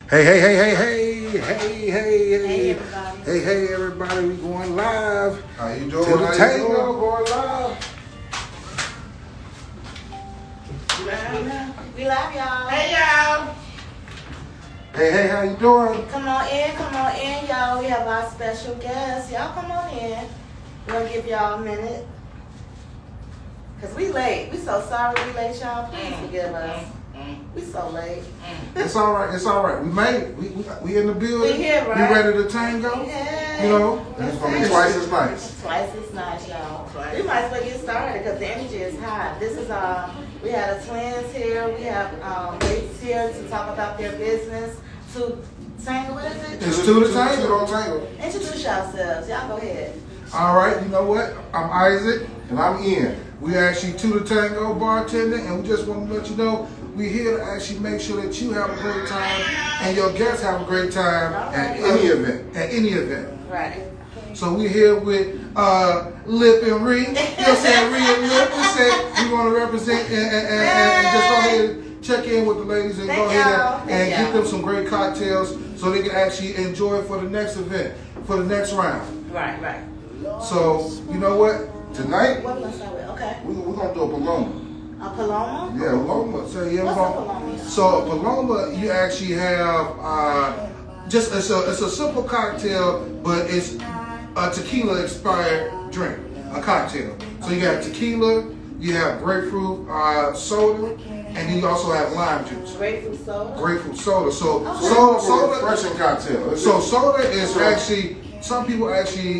Hey, hey, hey, hey, hey, hey, hey, Hey, everybody. Hey, hey, everybody. We going live. How you doing? To the How you Tango, doing? going live. We love y'all. Hey y'all! Hey, hey, how you doing? Come on in, y'all. We have our special guest. Y'all come on in. We're gonna give y'all a minute. Cause we late. We so sorry we late, y'all. Please forgive us. We so late. It's all right. It's all right. We made it. We in the building. We here, right? We ready to tango. Yeah. You know, And it's gonna be twice as nice. Twice as nice, y'all. We might as well get started because the energy is high. This is we had the twins here. We have ladies here to talk about their business. Two Tango, what is it? It's Two Tango. Tango. Introduce yourselves. Y'all go ahead. All right. You know what? I'm Isaac. And I'm Ian. We actually Two Tango bartender, and we just want to let you know we're here to actually make sure that you have a great time and your guests have a great time At any event. At any event. Right. So we're here with Lip and Ree. You know what I'm saying? Ree and Lip. We said we want to represent and just go ahead and check in with the ladies and go ahead and get them some great cocktails so they can actually enjoy it for the next event, for the next round. Right. So, you know what? Tonight, What we gonna start with? Okay. we're going to do a Paloma. A Paloma? Yeah, Paloma. So, yeah, What's a Paloma? So Paloma, you actually have just it's a simple cocktail, but it's a tequila inspired drink, a cocktail. So you got tequila, you have grapefruit soda, and then you also have lime juice. Grapefruit soda? Grapefruit soda. So Soda soda. refreshing cocktail. So soda is actually, some people actually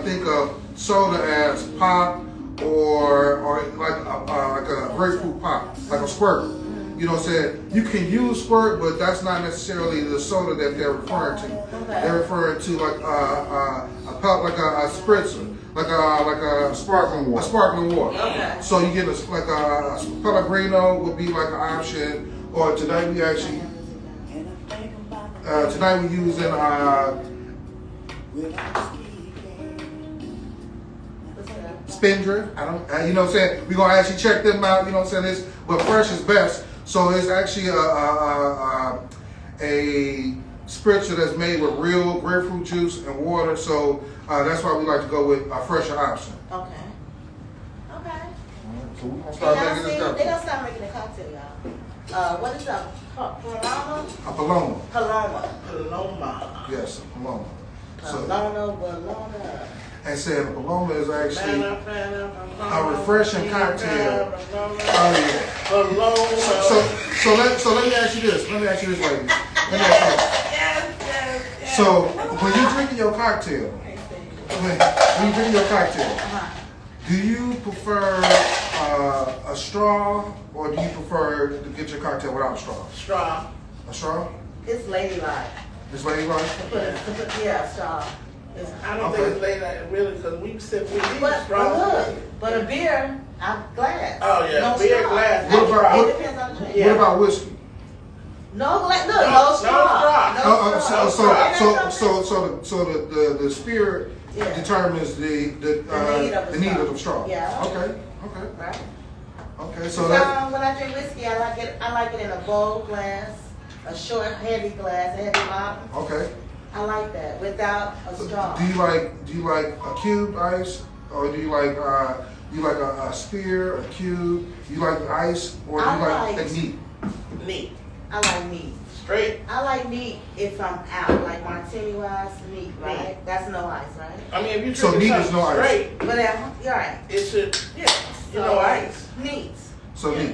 think of soda as pop or like a grapefruit pop, like a squirt. You know what I'm saying? You can use squirt, but that's not necessarily the soda that they're referring to. Okay. They're referring to like a pop, like a spritzer, like a Sparkling water. A sparkling water. Okay. So you get like a Pellegrino would be like an option, or tonight we actually tonight we're using Spindrift. I don't, you know what I'm saying? We're gonna actually check them out. You know what I'm saying? But fresh is best. So it's actually a spritzer that's made with real grapefruit juice and water. So that's why we like to go with a fresher option. Okay. So we're going to start making this They cocktail. gonna start making a cocktail, y'all. What is that? Paloma? A Paloma. Paloma. Yes, a Paloma. Paloma. And saying a Paloma is actually a refreshing cocktail. Oh yeah. So let me ask you this. Let me ask you this, ladies. Let me ask you this. So when you're drinking your cocktail, do you prefer a straw or do you prefer to get your cocktail without a straw? Straw. A straw? It's ladylike. It's ladylike? Yeah, straw. I don't think it's late night really because we need But straw. look, but a beer, glass. Oh yeah, No beer straw. glass. What about- It depends on the drink. Yeah. What about whiskey? No glass. Look, No no straw. straw. No straw. So the spirit Yeah. determines the need of the straw. Yeah. Okay. Right. Okay. So So that. when I drink whiskey, I like it in a bowl glass, a short, heavy glass, a heavy bottom. Okay. I like that without a straw. Do you like a cube ice, or do you like a spear, a cube? You like ice, or do you like the neat? Neat. I like neat. Straight. I like neat if I'm out, like martini wise, neat, right? That's no ice, right? I mean, if you So drink neat is no ice. straight, But you're right. it should, So, ice. Neat.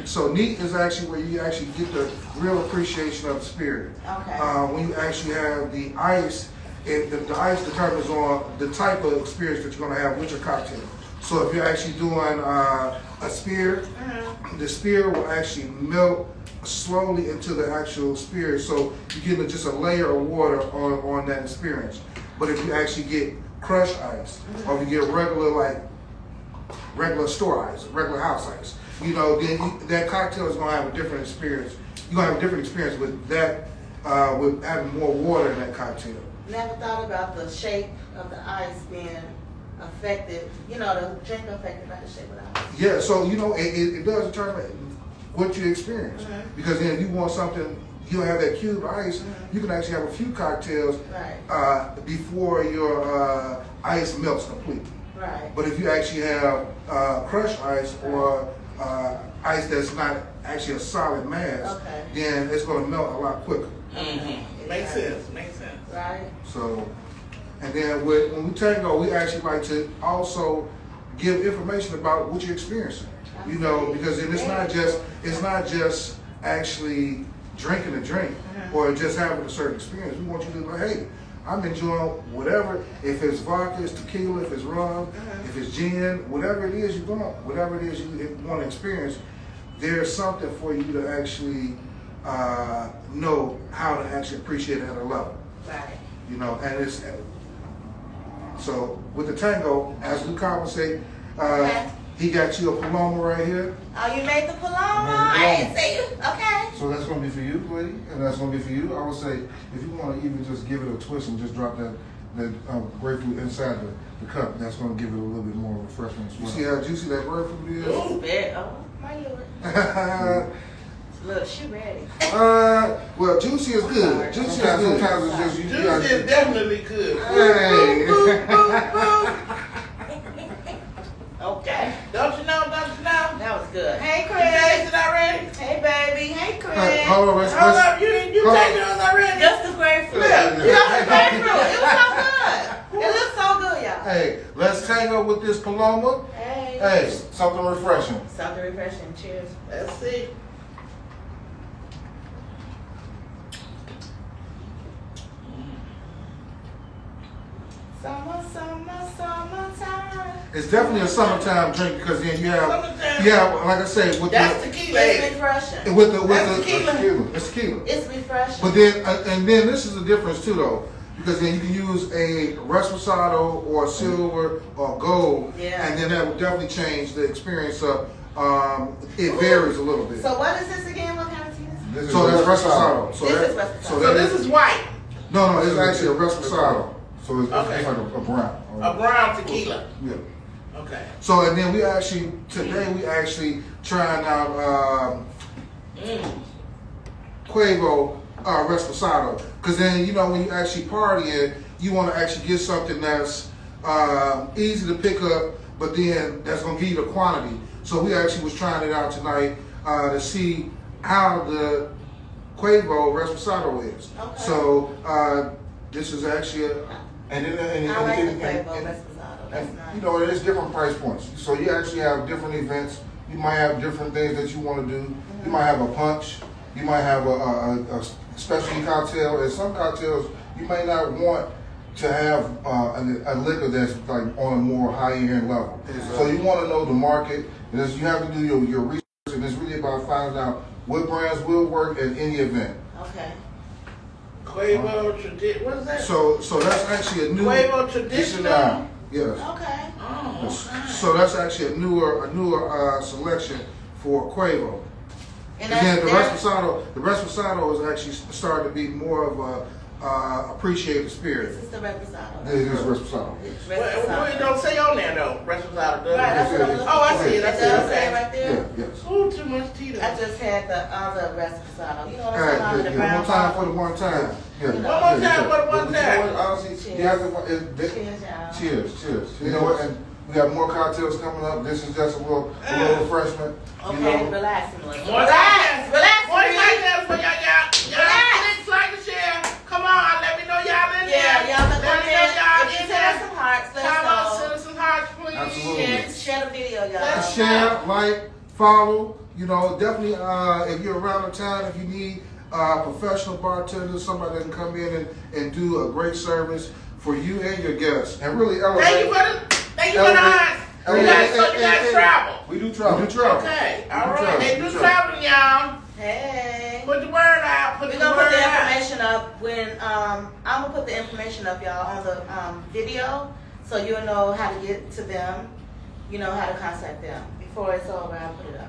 So neat is actually where you actually get the real appreciation of the spirit. Okay. When you actually have the ice, the ice determines on the type of experience that you're going to have with your cocktail. So if you're actually doing a spear, the spear will actually melt slowly into the actual spirit. So you get just a layer of water on that experience. But if you actually get crushed ice, or if you get regular store ice, regular house ice, then that cocktail is going to have a different experience. You're going to have a different experience with that, with having more water in that cocktail. Never thought about the shape of the ice being affected, the drink affected by the shape of the ice. Yeah, so it does determine what you experience. Because then if you want something you don't have that cube ice, you can actually have a few cocktails before your ice melts completely. Right. But if you actually have crushed ice or ice that's not actually a solid mass, then it's going to melt a lot quicker. Makes sense. Makes sense. Right. So, and then when we tango, we actually like to also give information about what you're experiencing. You know, because it's not just actually drinking a drink or just having a certain experience. We want you to be like, hey, I'm enjoying whatever. If it's vodka, it's tequila, if it's rum, if it's gin, whatever it is you want, whatever it is you want to experience, there's something for you to actually know how to actually appreciate it at a level. Right. You know, and it's so with the tango, as we compensate, he got you a Paloma right here. Oh, you made the Paloma? I didn't see you. Okay. So that's going to be for you, lady, and that's going to be for you. I would say if you want to even just give it a twist and just drop that grapefruit inside the cup, that's going to give it a little bit more refreshment as You well. see how juicy that grapefruit is? It's bad. Oh, my lord. Look, she ready. Well, juicy is good. Juicy is good. Sometimes it's just you. Juice is definitely good. Hey. Okay. Don't you know? Don't you know? That was good. Hey, You Chris. tasted already? Hey, baby. Hey, Chris. Hold on, let's Hold up, you tasted yours already? Just the grapefruit. Yeah. Just the grapefruit. It was so good. It looks so good, y'all. Hey, let's tango with this Paloma. Hey. Hey, Something refreshing. Something refreshing. Cheers. Let's see. Summer, summer, summertime. it's definitely a summertime drink because then you have, Summertime. like I say, with That's the tequila. It's refreshing. with the That's tequila. it's tequila. It's refreshing. But then and then this is the difference too though, because then you can use a Reposado or silver or gold, Yeah. and then that would definitely change the experience of. It varies a little bit. So what is this again? What kind of tea is This is So that's Reposado. Reposado. So This that, is Reposado. So So that this is white. no, it's actually a Reposado. So it's Okay. like a brown. A brown tequila. Yeah. Okay. So and then today we actually trying out Quavo Reposado, because then when you actually partying, you want to actually get something that's easy to pick up, but then that's gonna give you the quantity. So we actually was trying it out tonight to see how the Quavo Reposado is. Okay. So this is actually And then I like the Quavo Reposado. That's nice. there's different price points. So you actually have different events. You might have different things that you want to do. You might have a punch. You might have a specialty cocktail. And some cocktails you may not want to have a liquor that's like on a more high end level. Exactly. So you want to know the market. And you have to do your research. And it's really about finding out what brands will work at any event. Okay. Quavo tradition. What is that? so that's actually a new. Quavo traditional. Now, Yes. Okay. Oh, okay. So that's actually a newer selection for Quavo. And And then the that's Reposado is actually starting to be more of a appreciated spirit. this is the Reposado. this is Reposado. It's Well, Reposado. it don't say on there though. Reposado doesn't. Right, that's what I'm looking Oh, I for. see it. I It see it. does say Okay. right there. Yeah, yes. Ooh, too much tea. I just had the other Reposado. You know what All I'm talking about? right, The one brown more time for bottle. the one time. Yeah. One more time for the one But you know time. what, honestly, Cheers. you have to, Cheers, y'all. cheers. You know what? And we got more cocktails coming up. This is just a little refreshment. Okay, You know, relax, Melissa. More Relax, relax, More Ree. cocktails for y'all. Relax. Click, like, and share. Come on, let me know y'all in there. Yeah, y'all look Let on me there. know y'all If you in send us there. some hearts, let Come on, us send know. us some hearts, please. Absolutely. Share the video, y'all. Share, like, follow. Definitely if you're around the town, if you need professional bartenders, somebody that can come in and do a great service for you and your guests. and really elevate. Thank you for the hearts. You guys travel. We do travel. We do travel. Okay, We all do right. travel. They We do do traveling, y'all. Hey. Put the word out. Put We're the gonna put word the out. information up when I'm gonna put the information up, y'all, on the video, so you'll know how to get to them. You know how to contact them. Before it's over, I'll put it up.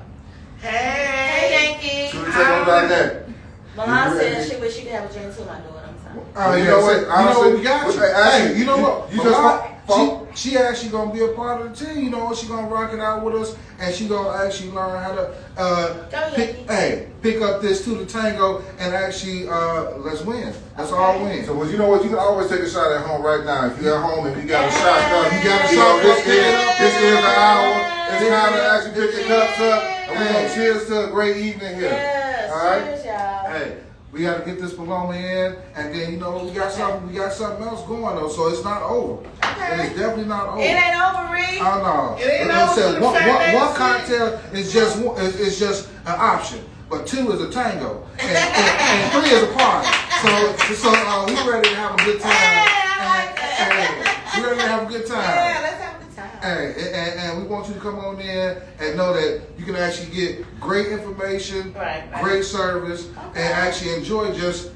Hey, Hey. Yankee. So we take on down that. Milan You said ready? she wish she could have a drink too. My daughter, I'm sorry. You know what? You know what? We got you. Hey, Hey, you know what? You just she actually gonna be a part of the team. You know, she gonna rock it out with us, and she gonna actually learn how to pick up this Two Tango and actually let's win. Let's all win. So, well, you know what? You can always take a shot at home right now. If you're at home and you got a shotgun, You got a shotgun. This is an hour. It's time to actually pick your cups up, and we're gonna cheers to a great evening here. Yes, All right. cheers, y'all. Hey, we got to get this Paloma in, and then you know we got something else going though, so it's not over. Okay. It's definitely not over. It ain't over, Ree. Oh no! It ain't Like I over said, till the one fat cocktail is just one, is just an option, but two is a tango, and three is a party. So we ready to have a good time. Hey, I like that. We ready to have a good time. Yeah, let's have a good time. Hey, and we want you to come on in and know that you can actually get great information, Right. great service, Okay. and actually enjoy just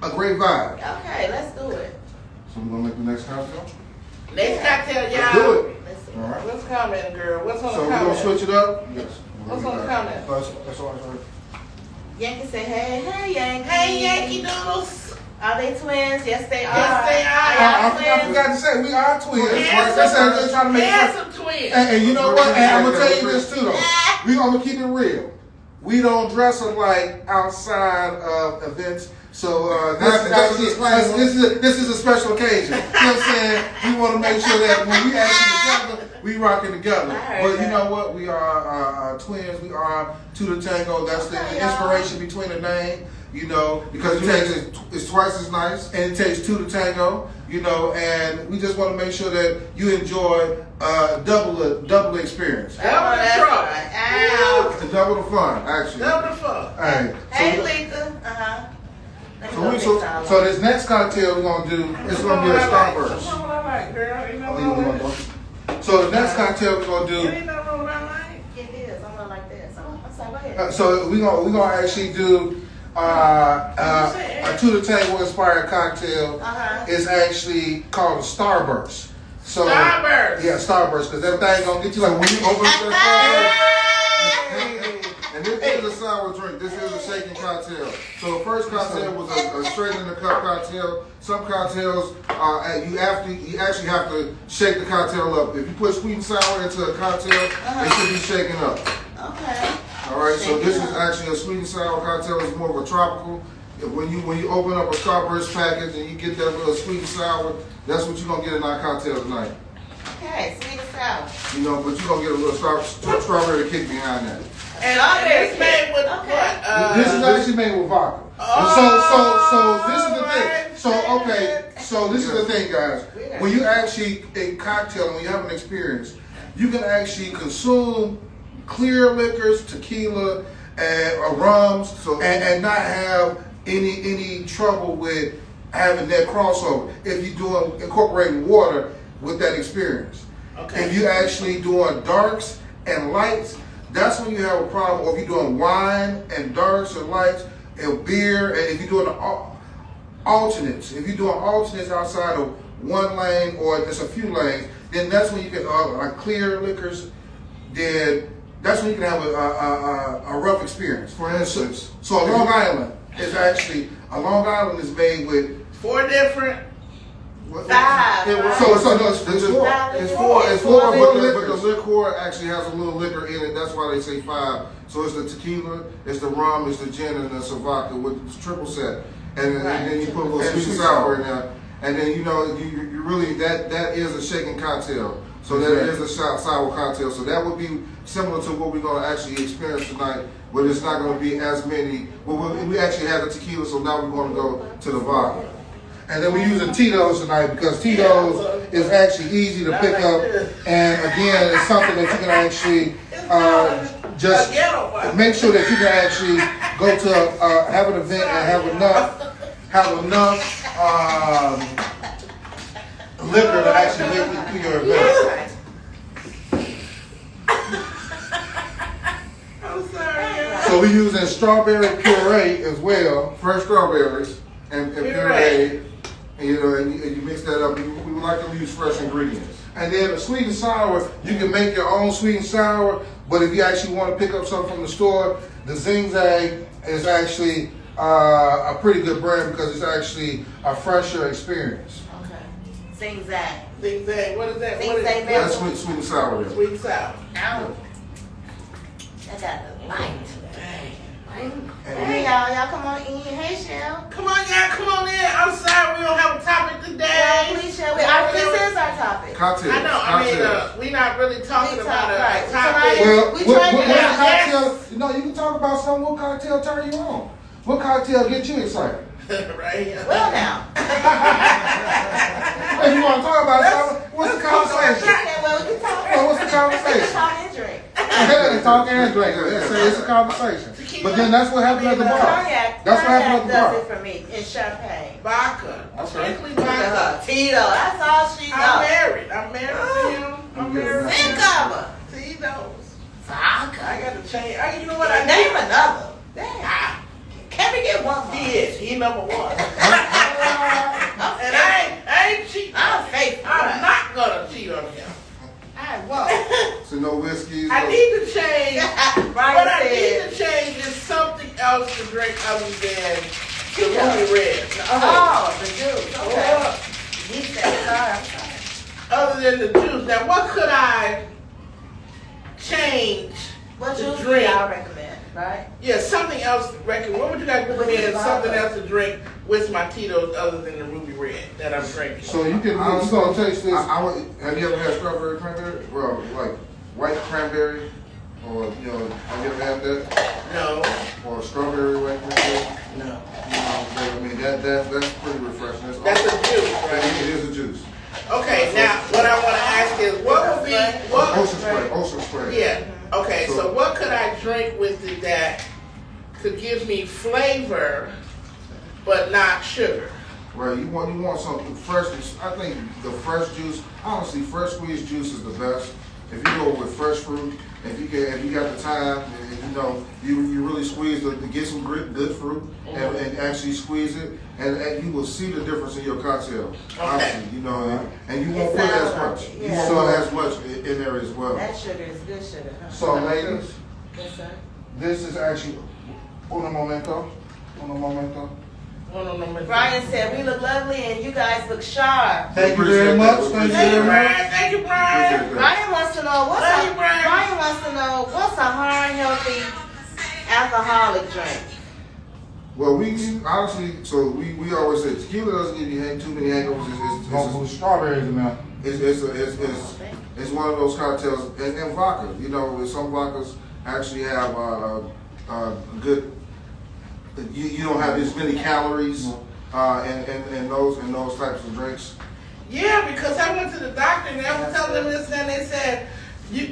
a great vibe. Okay, let's do it. So we're gonna make the next cocktail. Next cocktail, Let's y'all. do it. Let's do All it. right. What's coming, girl? What's on So the we're gonna comment? switch it up. Yes. What's on the comment? That's all right. Yankee say, hey, Yankee. Hey, Yankee Doodles. Are they twins? Yes, they are. Yes, they are. y'all I twins? forgot to say we are twins. Handsome. That's how they're trying to make sure. Handsome twins. And you know what? And I'm gonna tell you this too though. We gonna keep it real. We don't dress alike outside of events. So this is a special occasion. You know what I'm saying? We want to make sure that when we actually together, we rocking together. I heard But you that. know what? We are twins. We are Two Tango. That's the Okay, y'all. inspiration between the name. You know, because it's twice as nice, and it takes two to tango. You know, and we just want to make sure that you enjoy double experience, Double Oh, the that's trouble. right. Ow. and double the fun, actually. Double the fun. Hey, Hey, so, Lisa. Let me so, go we, fix so, all so of this next cocktail we're gonna do is gonna be a That's Starburst. what I like, girl. You know Oh, you what I wanna like? go? So the next cocktail we're gonna It do. ain't nothing wrong with what I like. it. It is. I'm gonna like this. I'm sorry. Go ahead. So we're gonna actually do a Two Tango inspired cocktail. It's actually called a Starburst. So Starburst. Yeah, Starburst, because that thing gonna get you like when you open up that And this is a sour drink. This is a shaking cocktail. So the first cocktail was a straight in the cup cocktail. Some cocktails, you actually have to shake the cocktail up. If you put sweet and sour into a cocktail, it should be shaken up. Okay. All right. So Shake this it is up. actually a sweet and sour cocktail. It's more of a tropical. When you open up a Starburst package and you get that little sweet and sour, that's what you're gonna get in our cocktail tonight. Okay, sweet and sour. You know, but you're gonna get a little strawberry kick behind that. And it's made with Okay. what? This is actually made with vodka. So this is the thing. So this is the thing, guys. When you actually a cocktail, when you have an experience, you can actually consume clear liquors, tequila, and rums, and not have any trouble with having that crossover. If you're doing incorporating water with that experience. Okay. If you're actually doing darks and lights, that's when you have a problem. Or if you're doing wine and darks and lights and beer, and if you're doing alternates, if you're doing alternates outside of one lane or just a few lanes, then that's when you can like clear liquors. Then that's when you can have a rough experience. For instance, so a Long Island is made with 4 different. Five. It's four, but the liquor actually has a little liquor in it. That's why they say 5. So it's the tequila, it's the rum, it's the gin, and it's the vodka with the triple set. And then you put a little sweet and sour in there. And then you really that is a shaken cocktail. So that is a sour cocktail. So that would be similar to what we're going to actually experience tonight, but it's not going to be as many. Well, we actually have the tequila, so now we're going to go to the vodka. And then we're using Tito's tonight because Tito's is actually easy to pick up. And again, it's something that you can actually just make sure that you can actually go to have an event and have enough liquor to actually make it through your event. I'm sorry. So we're using strawberry puree as well, fresh strawberries and puree. And you mix that up. We would like to use fresh ingredients. And then the sweet and sour, you can make your own sweet and sour, but if you actually want to pick up something from the store, the Zing Zag is actually a pretty good brand because it's actually a fresher experience. Okay. Sing Zang. Zing zang. What is that? Zing What is zang, it? That's sweet and sour there. Sweet and sour. Ow. I got the light. Dang. Hey y'all come on in. Hey Shell. Come on, y'all, come on in. I'm sorry we don't have a topic Yeah, today. please Shell. This is our topic. Cocktails. I know. Cocktails. We're not really talking We about talk, right. a topic. Well, We what trying to get cocktail? You know, you can talk about something. What cocktail turn you on? What cocktail get you excited? Right? Well now. If you want to talk about something, what's the conversation? Well, we can talk. Well, what's the We can conversation? talk and drink. Yeah, talk and drink. It's a conversation. But then that's what happened at the bar. Cognac. That's what happened at the does bar. it for me. And champagne. Vodka. Okay. Strictly Look at vodka. her. Tito. That's all she I'm knows. married. I'm married to him. I'm married Think to of her. Tito's. Vodka. I got to change. You know what I Name need? another. Damn. Can we get one more? He is. He number one. I'm And faithful. I ain't cheating. I'm faithful. I'm not gonna cheat on him. I won't. So no whiskeys. I no- need to change. Brian What I said. need to change is something else to drink other than the ruby red. Oh, the juice. Okay. Or He said, sorry, I'm sorry. other than the juice. Now, what could I change? What To juice do drink. y'all recommend, right? Yeah, something else to recommend. What would you guys recommend? Something else to drink with my Tito's other than the ruby red that I'm drinking. So you gonna taste this. Have you ever had strawberry cranberry? Well, like white cranberry, or have you ever had that? No, Or strawberry white cranberry? no. I mean that's pretty refreshing. That's a juice, right? It is a juice. Okay, now what I want to ask is, what would be what? Ocean spray. Yeah. Okay, so what could I drink with it that could give me flavor, but not sugar? Right, you want something fresh. I think the fresh juice, honestly, fresh squeezed juice is the best. If you go with fresh fruit, if you got the time, and you really squeeze to get some good fruit and actually squeeze it, and you will see the difference in your cocktail. Honestly, and you won't put as much. You won't put as much in there as well. That sugar is good sugar, huh? So ladies, Yes, sir. this is actually uno momento. Brian said, we look lovely and you guys look sharp. Thank you very much. Thank you Thank you, very much. Brian. Thank you, Brian. Brian wants to know what's a hard, healthy alcoholic drink? Well, we honestly, so we always say tequila doesn't give you too many hangovers. Gonna put strawberries in there. It's one of those cocktails, and vodka. Some vodkas actually have good. You don't have as many calories in those types of drinks. Yeah, because I went to the doctor and I was telling them this and they said,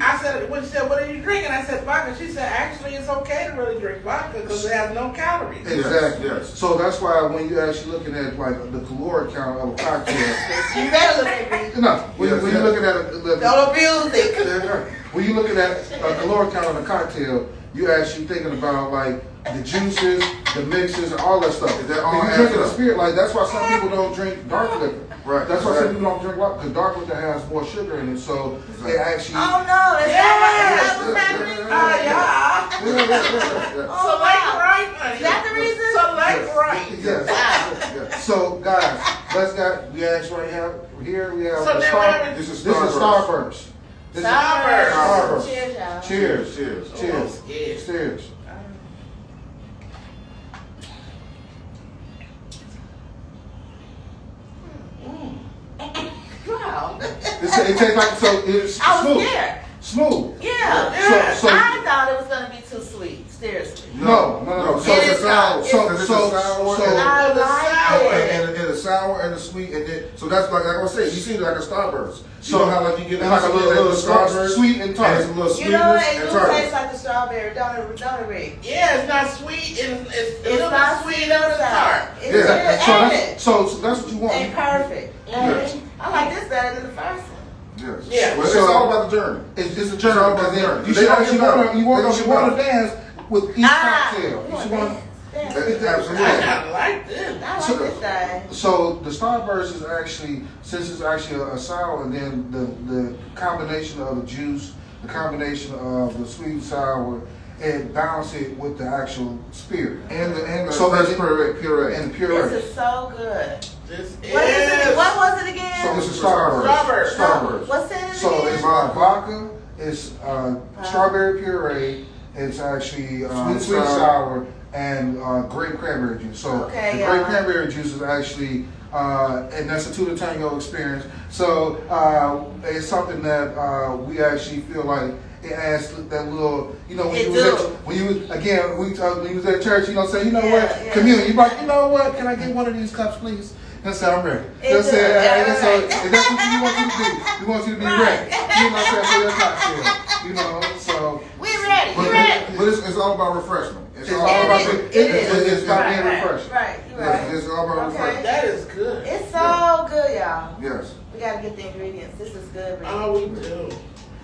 I said, what are you drinking? I said vodka. She said, actually, it's okay to really drink vodka because it has no calories. Exactly. Yes. So that's why when you're actually looking at like the caloric count of a cocktail, You better look at me. no, when you're looking at Don't abuse it. when you're looking at a caloric count of a cocktail, you're actually thinking about like the juices, the mixes, and all that stuff. That all If you're adds drinking a up. spirit, like that's why some people don't drink dark liquor. Right. That's why some Exactly. people don't drink liquor because dark liquor has more sugar in it. So Exactly. it actually. Oh no, that's not what's happening. Yeah. Oh, Select wow. right, honey. Is that the reason? Select right. Yes. Wow. Yes. So guys, we actually have here we have So the now Star. we're having- This is Starburst. This is Starburst. Starburst. Cheers, y'all. Cheers. Cheers. Cheers. Yeah. Cheers. Wow. It tastes like it's I was smooth. scared. Smooth. Yeah. So I thought it was gonna be too sweet. Seriously. no. So It it's is a not. sour. So- It's so- a sour. so- I like it. and a sour and a sweet, and then so that's like I was saying, you see it like a Starburst. So You know how like you get it's like a little Starburst, sweet and tart. and it's a little You know what? sweetness It and do taste tart. like the strawberry. Don't it, Rick? Yeah, it's not sweet. It's a It's little not sweet sweet and or it's sour. tart. It's Yeah. good, So ain't that's, it? so that's what you want. Ain't perfect. Yes. I like this better than the first one. Yes. Yeah. Well, it's So- all about the journey. It's a It's journey all about because the then journey. you They should don't you know. want to They don't know. dance with each cocktail. You should want Absolutely. I kind of like this. I like this thing. So the Starburst is actually, since it's actually a sour, and then the combination of the juice, the combination of the sweet and sour, and balance it with the actual spirit. And the So fresh it- puree. And the puree. This is so good. This What is it? What was it again? So it's a Starburst. Starburst. Starburst. What's in it So again? it's vodka, it's strawberry puree, it's actually sweet sour, and grape cranberry juice. So Okay, the grape cranberry juice is actually, and that's a Two Tango experience. So it's something that we actually feel like it adds that little, you know, when It you was do. at, when you was at church, you know, say, you know Yeah, what, yeah. communion. You're like, you know what, can I get one of these cups, please? And say, I'm ready. It You know what I'm saying? do. Yeah, And so, right. and that's what we want you to do. We want you to be Right. ready. You know what I'm saying? For your cocktail. You know, so. We ready. You ready? But it's all about refreshment. It's all about it's about Right, being right, refreshed. Right, you're right. It's all about Okay. refreshment. That is good. It's so good, y'all. Yes. We gotta get the ingredients. This is good. Rick. Oh, we do.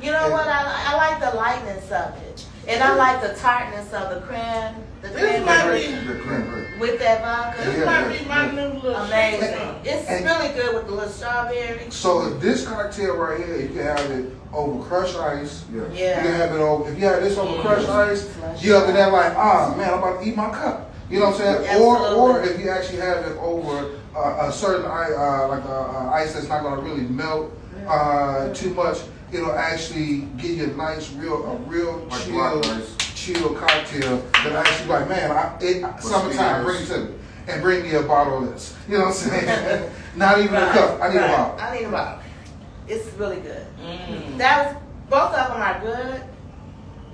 You know what? I like the lightness of it, and I like the tartness of the cran. The This might cranberry be, The cranberry. with that vodka. this Yeah, might yeah, be my yeah. new little Amazing. shake. It's And- really good with the little strawberry. So this cocktail right here, you can have it over crushed ice. Yeah. You Yeah. can have it over. If you have this over crushed ice, you up in there like, man, I'm about to eat my cup. You know what I'm saying? Or Absolutely. if you actually have it over a certain ice that's not going to really melt too much, it'll actually give you a nice, real Like black chill, ice. chill cocktail that actually like, man, summertime, bring it to me. And bring me a bottle of this. You know what I'm saying? Not even a cup. I need a bottle. I need a bottle. It's really good. Mm. That was both of them are good,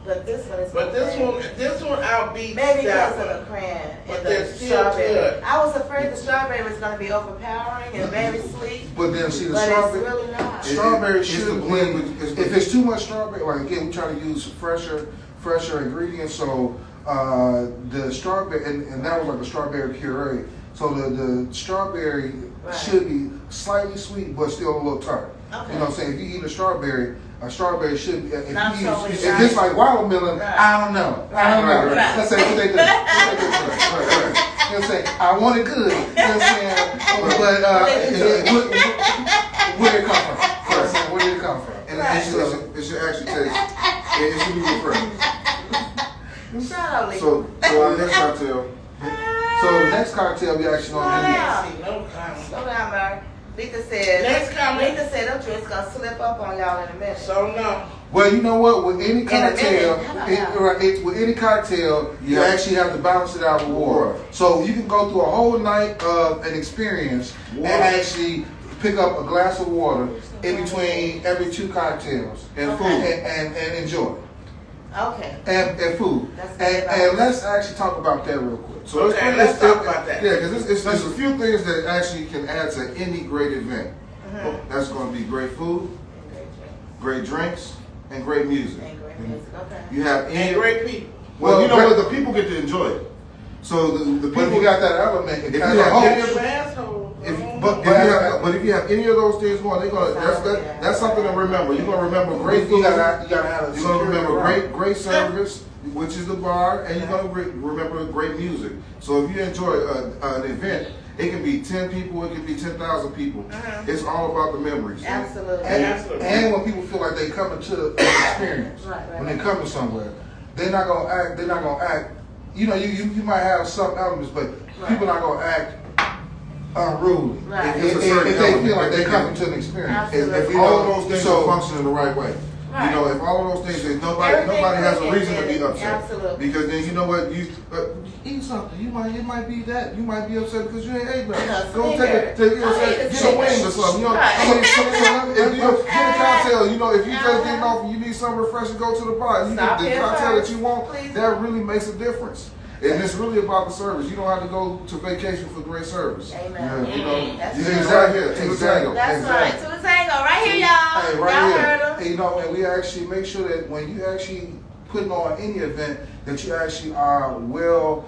but this one is. But this one outbeats maybe that because one. of the cran But and they're the still strawberry. good. I was afraid the strawberry was going to be overpowering and very sweet, But then see the but it's strawberry. really not. Strawberry It's the should blend blend. with- If it's too much strawberry, like again, we try to use fresher ingredients. So the strawberry, and that was like a strawberry puree. So the strawberry Right. should be slightly sweet, but still a little tart. Okay. You know what I'm saying? If you eat a strawberry should be. If, Not you so eat, much if it's like watermelon, Right. I don't know. I don't know. Right. Let's say what they do. Let's say this. Right. You know what I'm saying? I want it good. You know what I'm saying? But where did it come from? You know what I'm saying? Where did it come from? And Right. it should actually taste. It should be refreshing. Shut up, Lee. So our next cocktail. So the next cocktail we actually Slow gonna do. down. See, no comment. Slow down, Mary. Lita said. Next comment. Lita said them drinks gonna slip up on y'all in a minute. So no. Well, you know what? With any a minute. cocktail, How about that? with any cocktail, you Yeah. actually have to balance it out with water. So you can go through a whole night of an experience Water. and actually pick up a glass of water in between every two cocktails And Okay. food. and enjoy. Okay. And food. That's And, good and advice. let's actually talk about that real quick. So it's Okay, pretty- let's talk about that. Yeah, because there's a few things that actually can add to any great event. Mhm. That's going to be great food, And great drinks. great drinks, and great music. And great music. Okay. You have And any great people. Well, you know great- what? The people get to enjoy it. So the But if people you got that element, If as you a have- host, if You're an asshole. But if you have any of those things going, they're gonna that's something to remember. You're gonna remember great you food. gotta have a You're gonna security remember around. great service, which is the bar, and you're gonna remember great music. So if you enjoy an event, it can be 10 people, it can be 10,000 people. It's all about the memories. Absolutely. And when people feel like they coming to an experience, Right. when they come to somewhere, they're not gonna act. You know, you might have some elements, but people not gonna act unruly. Right. If they feel like they're coming to an experience. Absolutely. If all of those things So- are functioning the right way. Right. You know, if all of those things, if nobody Everything has a clicking, reason to be upset. absolutely. Because then you know what, you eat something. It might be that. You might be upset because you ain't ate right. Yeah, Go Snickers. take you know, I'll eat a get a wing or Snickers. something. You know, Right. if you get a cocktail, you know, if you just getting off and you need something refreshing, go to the bar. You Stop get the here cocktail first, that you want. please. That really makes a difference. And it's really about the service. You don't have to go to vacation for great service. Amen. You know, That's you true. just right here, Two Tango. That's right. Two Tango, right here, y'all. Hey, Y'all right here. heard And, you know, and we actually make sure that when you actually putting on any event, that you actually are well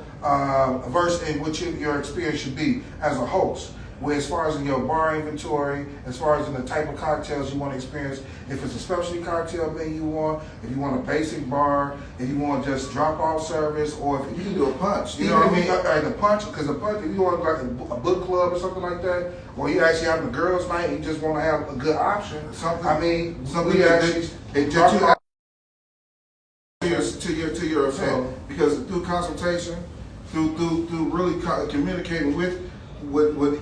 versed in what your experience should be as a host. Where as far as in your bar inventory, as far as in the type of cocktails you want to experience, if it's a specialty cocktail menu you want, if you want a basic bar, if you want just drop off service, or if You can do a punch. You you know what I mean? The punch, because the punch, if you want like a book club or something like that, or you actually have a girls' night, and you just want to have a good option. Something- I mean, Something we that actually that drop you off- to your event. communicating with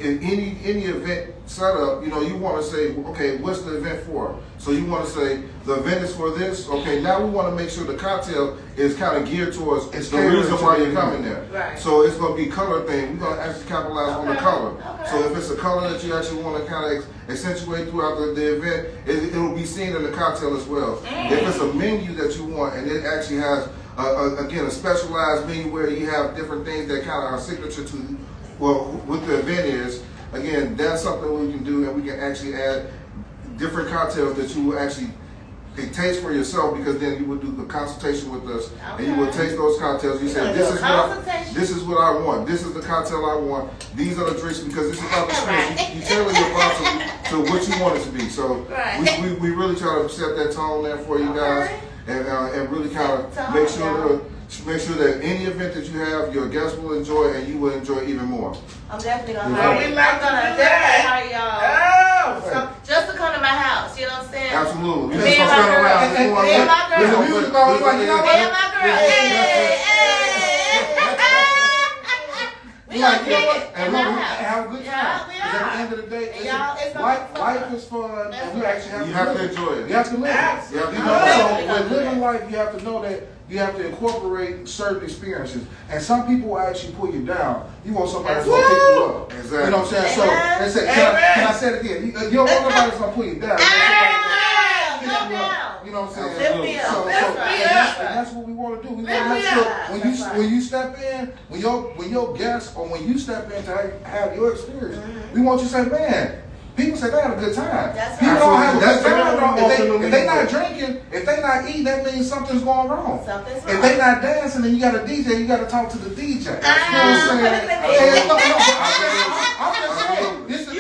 in any event setup, you know, you want to say, okay, what's the event for? So you want to say the event is for this. Okay, now we want to make sure the cocktail is kind of geared towards the reason why you're coming there. Right. So it's going to be color thing. We're going to actually capitalize on the color. Okay. So if it's a color that you actually want to kind of accentuate throughout the event, it'll be seen in the cocktail as well. If it's a menu that you want and it actually has again a specialized menu where you have different things that kind of are signature to what the event is, again, that's something we can do, and we can actually add different cocktails that you will actually taste for yourself, because then you would do the consultation with us, and you would taste those cocktails. You say, this is what I want. This is the cocktail I want. These are the drinks, because this is about the experience. You tailor your bottle to what you want it to be. So we really try to set that tone there for you guys, and really kind of make sure that any event that you have, your guests will enjoy, and you will enjoy even more. I'm definitely gonna Oh, hire we like to do definitely that. hire y'all. Oh. So, just to come to my house, you know what I'm saying? Absolutely. Me and my girl. Me and my There's a girl. music always like, you know Me what? and my girl. We gonna kick it in my house. Have a good time. Yeah, we Because at the are. end of the day, And y'all, it's gonna be fun. life is fun, and you actually You have to enjoy it. You have to live it. Absolutely. You know, so with living life, you have to know that you have to incorporate certain experiences. And some people will actually pull you down. You want somebody that's going to pick you up. Exactly. You know what I'm saying? So, Amen. they say, can I say it again? You don't want nobody that's going to pull you down. You want somebody Go down. You know what I'm saying? Lift me up. So, That's and right. that's what we want to do. We want Lift to make me sure up. when That's right. when you step in, when your guests or when you step in to have your experience, we want you to say, man, people say they had a good time. That's People right. don't have a good That's time. right. If they not drinking, if they not eating, that means something's going wrong. Something's If wrong. they not dancing and you got a DJ, you got to talk to the DJ. You know what I'm saying? I'm just saying. This is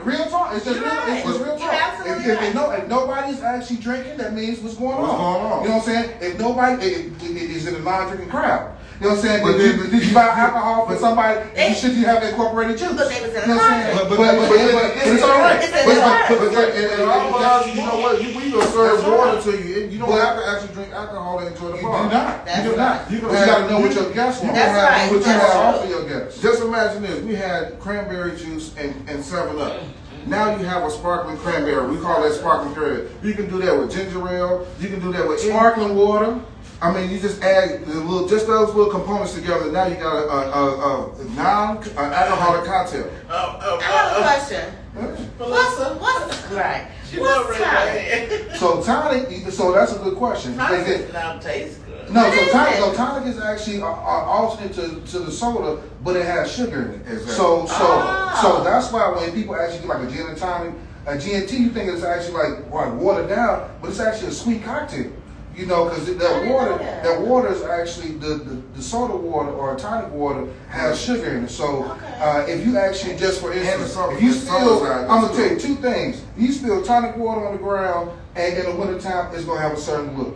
real talk. It's just real. It's just real talk. If nobody's actually drinking, that means what's going on. You know what I'm saying? If nobody, is it a non-drinking crowd? You know what I'm saying? Did you buy alcohol for somebody? Should you have incorporated juice? But they was in You know what I'm saying? But But it's all right. in all honesty, you know what? We gonna serve water to you. You don't have to actually drink alcohol to enjoy the You bar. do not. That's You do not. You You can got to have- know what your guests want. That's right. What you That's have to true. offer your guests. Just imagine this. We had cranberry juice and 7-Up. Now you have a sparkling cranberry. We call that sparkling cranberry. You can do that with ginger ale. You can do that with Sparkling water. I mean, you just add just those little components together. Now you got a non-alcoholic cocktail. I have a question. Melissa? What's right? She love What's red time? band. So tonic. So that's a good question. Tonic Because does not taste good. No, What so is tonic, it? no, tonic is actually an alternate to the soda, but it has sugar in it. Exactly. So that's why when people actually get like a gin and tonic, a G&T, you think it's actually like watered down, but it's actually a sweet cocktail. You know, because that water is actually the soda water or tonic water has sugar in it. So if you actually just for instance, if you spill, I'm gonna tell you two things. You spill tonic water on the ground, and in the wintertime, it's gonna have a certain look.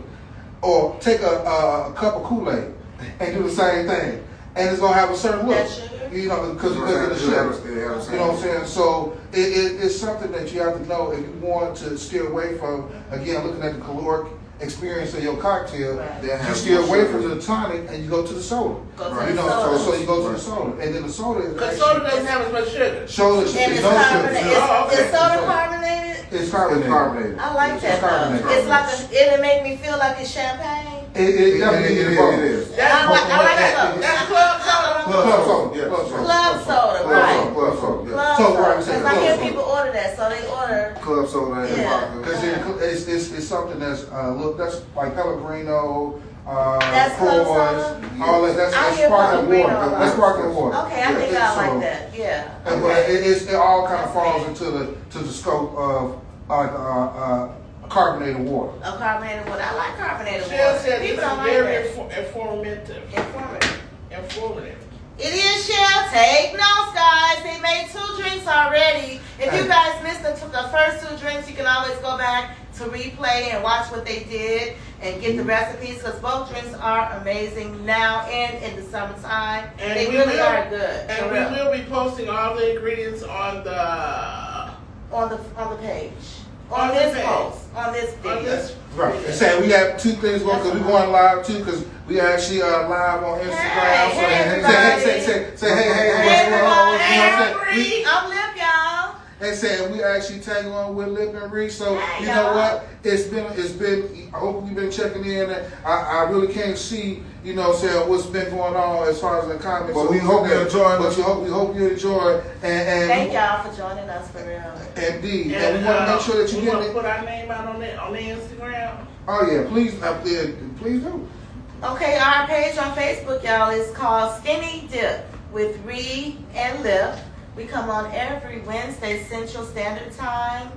Or take a cup of Kool-Aid and do the same thing, and it's gonna have a certain look. That sugar? You know, because of the sugar. You know what I'm saying? So it's something that you have to know if you want to steer away from. Again, looking at the caloric experience of your cocktail, Right. you steer away from the tonic and you go to the soda. Go to You the know, soda. so you go to the soda, and then the soda is Because soda doesn't have as much sugar. soda. And it's no carbonated. sugar. Oh, okay. Is soda carbonated? It's carbonated. I like It's that though. carbonated. It's like it'll make me feel like it's champagne. It definitely It is. is. I like that though. That's club soda. Club soda. Yeah. Club soda, right? Club soda. Club So, soda. right, Because club I hear soda. people order that, so they order. Club soda and Yeah. vodka. Because it's something that's that's like Pellegrino, That's club Coors, soda? all that. That's I hear sparkling Pellegrino water. a lot. That's sparkling water. Okay, I think I like that. Yeah. And, but it all kind of falls into the scope of carbonated water. A carbonated water. I like carbonated Shell water. said this People is don't like very that. informative. Informative. It is Shell. Take notes, guys. They made 2 drinks already. If you guys missed the first 2 drinks, you can always go back to replay and watch what they did and get the recipes, because both drinks are amazing now and in the summertime. And they we really will- are good. And for we real. will be posting all the ingredients on the on the page. on On this the page. post, on this On video. this. Right. And saying we have two things going because we're going live too because we actually live on Instagram. Hey, so everybody. say hey, Hey, what's going on? What's everybody. going on? Ree. I'm Lip, y'all. And saying we actually tango on with Lip and Ree. So Hey, you know y'all. what? It's been. I hope you've been checking in. And I really can't see, saying what's been going on as far as the comments. But So we hope you're enjoying But we hope you enjoy. And Thank y'all for joining us for real. Indeed. And we want to make sure that you we get want to it. put our name out on the Instagram. Oh yeah, please do. Okay, our page on Facebook, y'all, is called Skinny Dip with Ree and Lip. We come on every Wednesday, Central Standard Time.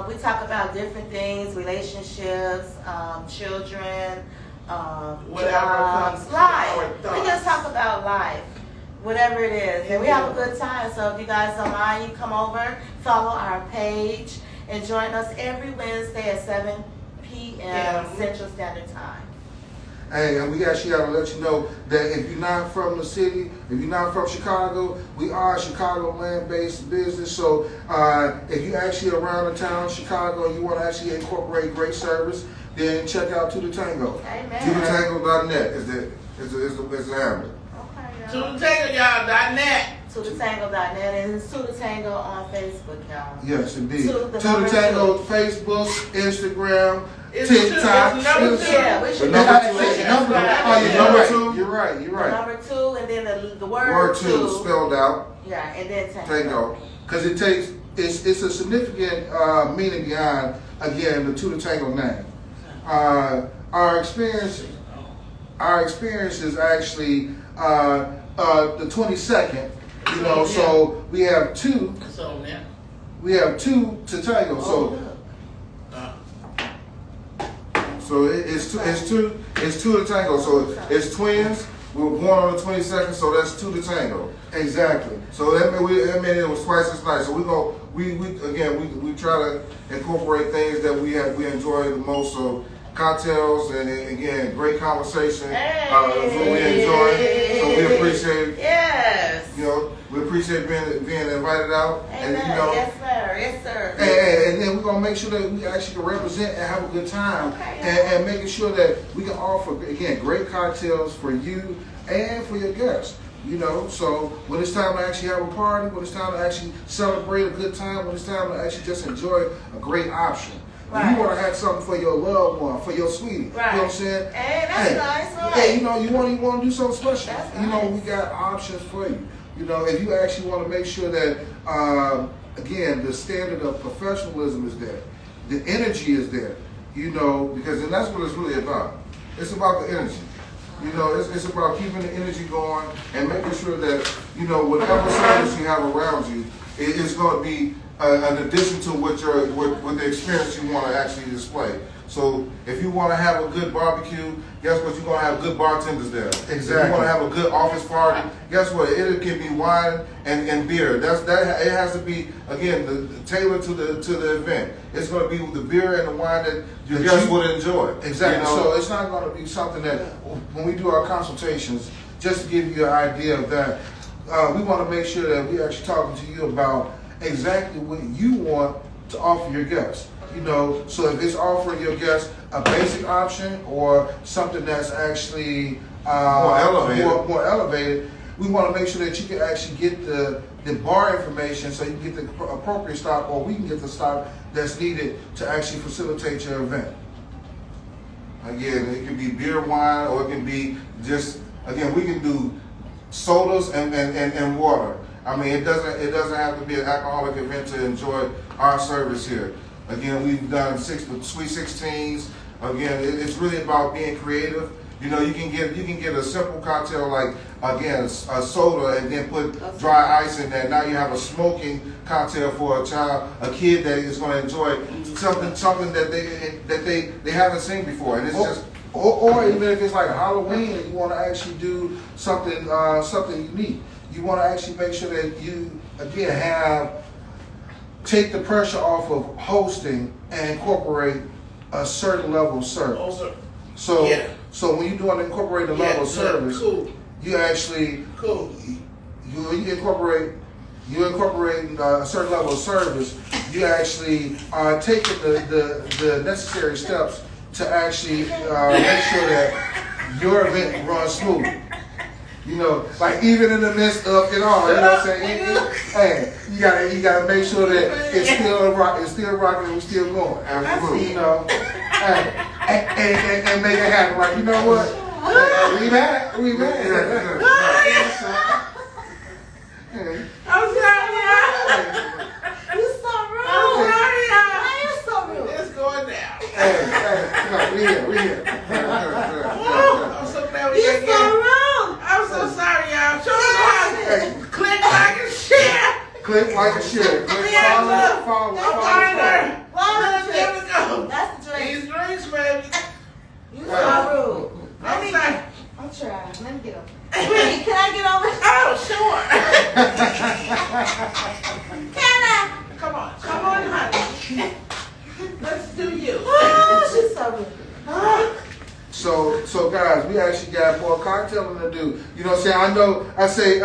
We talk about different things, relationships, children, Whatever jobs, comes to life. our We thoughts. just talk about life, whatever it is. And we have a good time. So if you guys don't mind, you come over, follow our page, and join us every Wednesday at 7 p.m. Yeah. Central Standard Time. Hey, and we actually got to let you know that if you're not from the city, if you're not from Chicago, we are a Chicagoland-based business. So if you're actually around the town, Chicago, and you want to actually incorporate great service, then check out Two Tango. Amen. TwoTango.net is the handle. Okay, To y'all. the Tango, y'all.net. TwoTango.net and it's Two Tango on Facebook, y'all. Yes, indeed. Two, the Two number Tango, two. Facebook, Instagram, It's TikTok. it's number two. Yeah, we should Number do two. that. Number, That's oh, right. you're Number right. two. You're right. You're right. Number 2 and then the word Word two. two spelled out. Yeah, and then Tango. Tango. Because it's a significant meaning behind, again, the Two Tango name. Our experience is actually the 22nd. So we have two. It's on there. We have two to tango. So it's two to tango. So it's twins. We were born on the 22nd, so that's two to tango. Exactly. So that meant it was twice as nice. So we try to incorporate things that we enjoy the most. So cocktails and again great conversation. Is what we enjoy. So we appreciate. Yes. We appreciate being invited out. Amen. And Yes, sir. Yes, sir. And then we're gonna make sure that we actually can represent and have a good time, Okay. and making sure that we can offer again great cocktails for you and for your guests. So when it's time to actually have a party, when it's time to actually celebrate a good time, when it's time to actually just enjoy a great option. Right. You want to have something for your loved one, for your sweetie. Right. You know what I'm saying? Hey, that's nice, right? Hey, you want to do something special. That's We nice. got options for you. If you actually want to make sure that, again, the standard of professionalism is there, the energy is there, because and that's what it's really about. It's about the energy. It's about keeping the energy going and making sure that, whatever service you have around you, it's going to be an addition to what the experience you want to actually display. So if you want to have a good barbecue, guess what? You're going to have good bartenders there. If you Exactly. want to have a good office party, guess what? It can be wine and beer. It has to be, again, tailored to the event. It's going to be the beer and the wine that your guests would enjoy. Exactly. So it's not going to be something that when we do our consultations, just to give you an idea of that, we want to make sure that we're actually talking to you about exactly what you want to offer your guests. So if it's offering your guests a basic option or something that's actually more elevated, we want to make sure that you can actually get the bar information so you can get the appropriate stop, or we can get the stop that's needed to actually facilitate your event. Again, it can be beer, wine, or it can be just, again, we can do sodas and water. I mean, it doesn't have to be an alcoholic event to enjoy our service here. Again, we've done sweet 16s. Again, it's really about being creative. You can get a simple cocktail like, again, a soda, and then put dry ice in there. Now you have a smoking cocktail for a kid that is going to enjoy something that they haven't seen before, and it's just. Or even if it's like Halloween and you want to actually do something unique, you want to actually make sure that you again take the pressure off of hosting and incorporate a certain level of service. So when you're doing incorporate the level of service, cool. you actually Cool. you incorporate you incorporate a certain level of service, you actually are taking the necessary steps to actually make sure that your event runs smooth. You know, like even in the midst of it all, you know what I'm saying? Hey, you gotta make sure that it's still rocking and we're still going. Absolutely. You know, and make it happen. Like, you know what? We back. I'm sorry, y'all. You so rude. I'm sorry, y'all. Why you so rude? It's going down. Hey, no, we here. I'm so glad we You got so here. rude. I'm so sorry, y'all. Show me how to click, like, and share. Click, like, and share. Click, follow. There we go. That's the drink. These drinks, baby. You so rude. I'm sorry. I'm trying. Let me get over. Can I get over? Oh, sure. Can I? Come on, honey. Let's do you. Oh, she's so rude. So guys, we actually got more cocktailing to do. You know what I'm saying?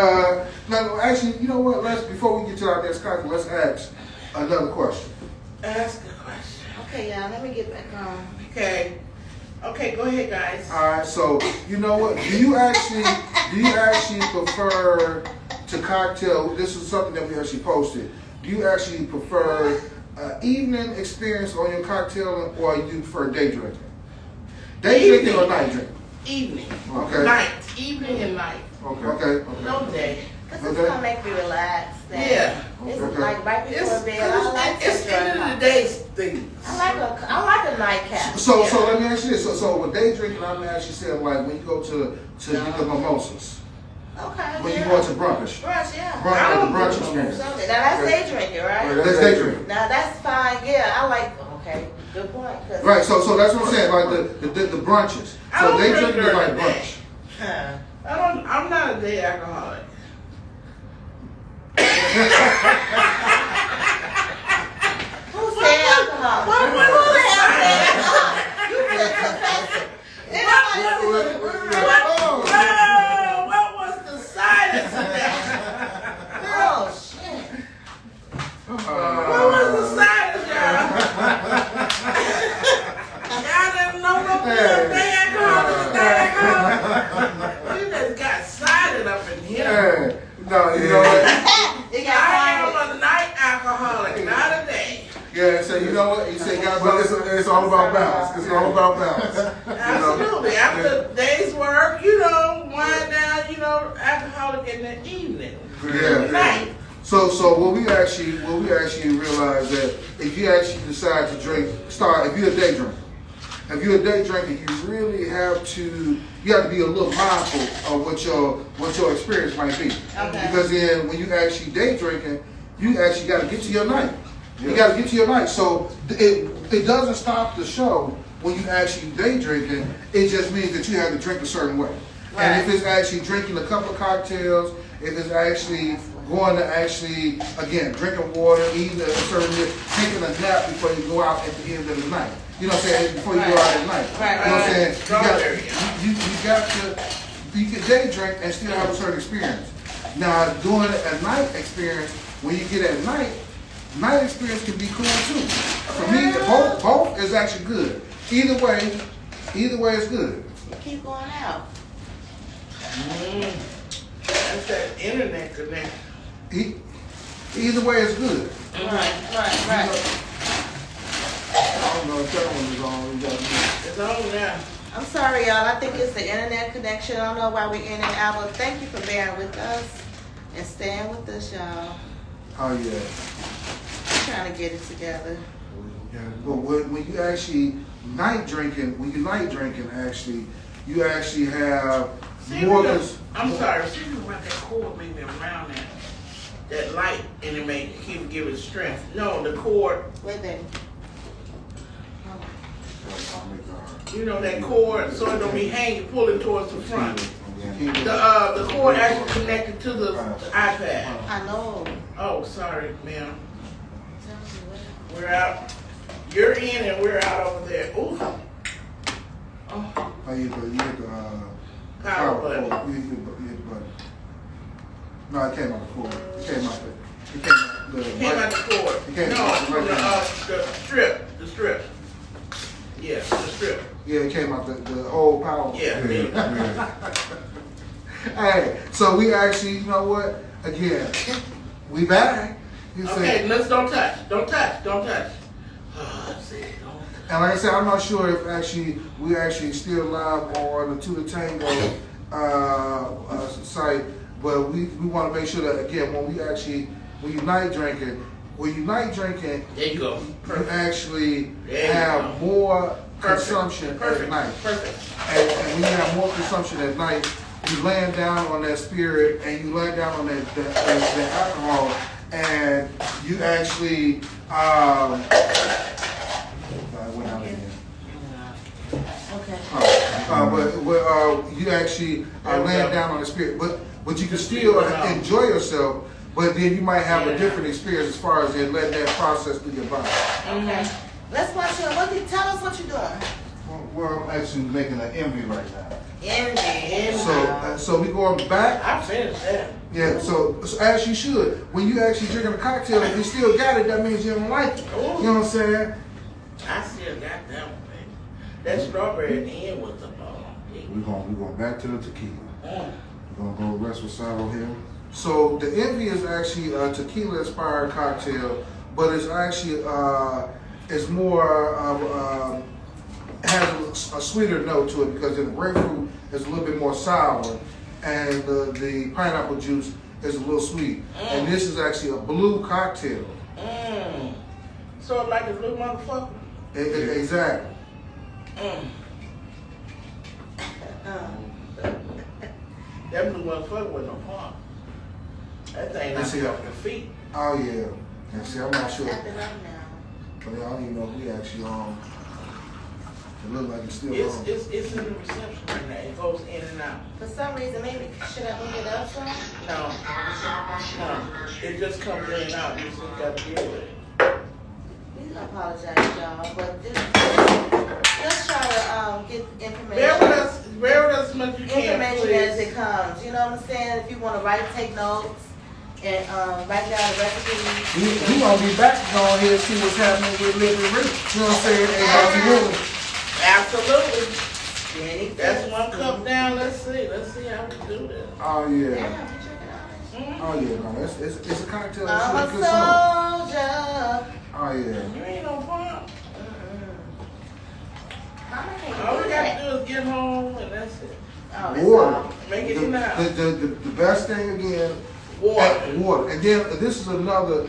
No, actually, you know what? Before we get to our next cocktail, let's ask another question. Ask a question. Okay, y'all, let me get back on. Okay, go ahead, guys. All right, so you know what? Do you actually prefer to cocktail? This is something that we actually posted. Do you actually prefer evening experience on your cocktailing, or you prefer day drinking? Day drinking or night drinking? Evening. Okay. Night. Evening and night. Okay. No day. Because it's going to make me relax. Yeah. It's Okay. like right before bed. I like It's to end of the day things. I like a nightcap. So let me ask you this. So with day drinking, I'm actually saying like when you go to the mimosas, Okay. when you go to brunch, Brunch, yeah. brunch experience. Now that's day drinking, right? That's day drinking. Now that's fine. Yeah, I like. Okay, good point. Right. So that's what I'm saying. Like the brunches. I So don't day drink drinking is during like the brunch. Huh. I'm not a day alcoholic. Who said alcohol? What Who was the hell said the alcohol? You just confessed. What was the silence of that? Oh shit. What was the silence, y'all? Y'all didn't know no good day alcoholic. We just got silent up in here. Hey, no, you know what? It got I quiet. am a night alcoholic, not a day. Yeah. So you know what? You say God, but it's all about balance. It's all about balance. Absolutely. After day's work, wind down, alcoholic in the evening. Yeah. Night. So what we actually realize that if you actually decide to drink, if you're a day drinker, you really have to be a little mindful of what your experience might be. Okay. Because then when you actually day drinking, you actually got to get to your night. You got to get to your night. So it doesn't stop the show when you actually day drinking. It just means that you have to drink a certain way. Right. And if it's actually drinking a couple of cocktails, if it's actually going to again, drinking water, eating a certain meal, taking a nap before you go out at the end of the night. You know what I'm saying? Before you go out at night. Right. You know what I'm saying? Right. You can day drink and still have a certain experience. Now, doing a night experience, when you get at night experience can be cool too. For me, both is actually good. Either way is good. You keep going out. That's that internet connection. Either way is good. Right. I don't know if that one is on. It's on now. I'm sorry, y'all. I think it's the internet connection. I don't know why we're in and out, but thank you for bearing with us and staying with us, y'all. Oh yeah. I'm trying to get it together. But when you actually night drinking, actually, you actually have more. I'm sorry. See you about that cord make me around that light and it may keep giving strength. No, the cord. Wait there. That cord so it don't be hanging, pulling towards the front. The cord actually connected to the iPad. I know. Oh, sorry, ma'am. We're out. You're in and we're out over there. Ooh. Oh, You hit the power button. You hit the button. No, it came out the cord. It came out there. Came out the cord. It came No, out from the the strip. The strip. Yeah, the strip. Yeah, it came out the whole power. Yeah. Hey, so we actually, you know what? Again, we back. You Okay, say, let's don't touch. Don't touch. Don't touch. See, don't. and like I said, I'm not sure if actually we actually still live on the Two Tango site, but we want to make sure that again when you night drinking, There you go. you actually There you have go. more Perfect. consumption Perfect. at night. Perfect. And when you have more consumption at night, you laying down on that spirit and you lay down on that alcohol, and you actually I went out again. Okay. But you actually are laying down on the spirit, but you can still enjoy yourself. But then you might have a different experience as far as letting that process through your body. Okay. Let's watch it. Tell us what you're doing. Well, I'm actually making an envy right now. Envy. So we going back. I finished that. Yeah, so as you should. When you actually drinking a cocktail and you still got it, that means you don't like it. Ooh. You know what I'm saying? I still got that one, baby. That strawberry at the end was the bomb. We going back to the tequila. We're gonna go rest with Salo here. So the Envy is actually a tequila inspired cocktail, but it's actually it's more of has a sweeter note to it because the grapefruit is a little bit more sour, and the pineapple juice is a little sweet. And this is actually a blue cocktail. So like a blue motherfucker. Exactly. That blue motherfucker wasn't no fun. That thing knocked you off your feet. Oh yeah. And see, I'm not sure, Stepping up now. but I don't even know if we actually It look like it's still It's on. it's in the reception right now. It goes in and out. For some reason, maybe should I move it up some? No. It just comes in and out. You just got to deal with it. We apologize, y'all, but let's try to get information. Bear with us as much as you can, Information as please. it comes. You know what I'm saying? If you want to take notes and write down the recipes. We gonna be back to go ahead and see what's happening with Lip and Ree. You know what I'm saying? And Bobby Willie. Absolutely. Anything. That's one cup down. Let's see how we do this. Oh Yeah, yeah. we drinking all Oh yeah, no, it's a cocktail. this. I'm It's a good song. soldier. Oh yeah. You ain't no fun. Mama can't All do we that. got to do is get home and that's it. Oh, that's Water. all. Make it now. The best thing again. Water. Water. And then this is another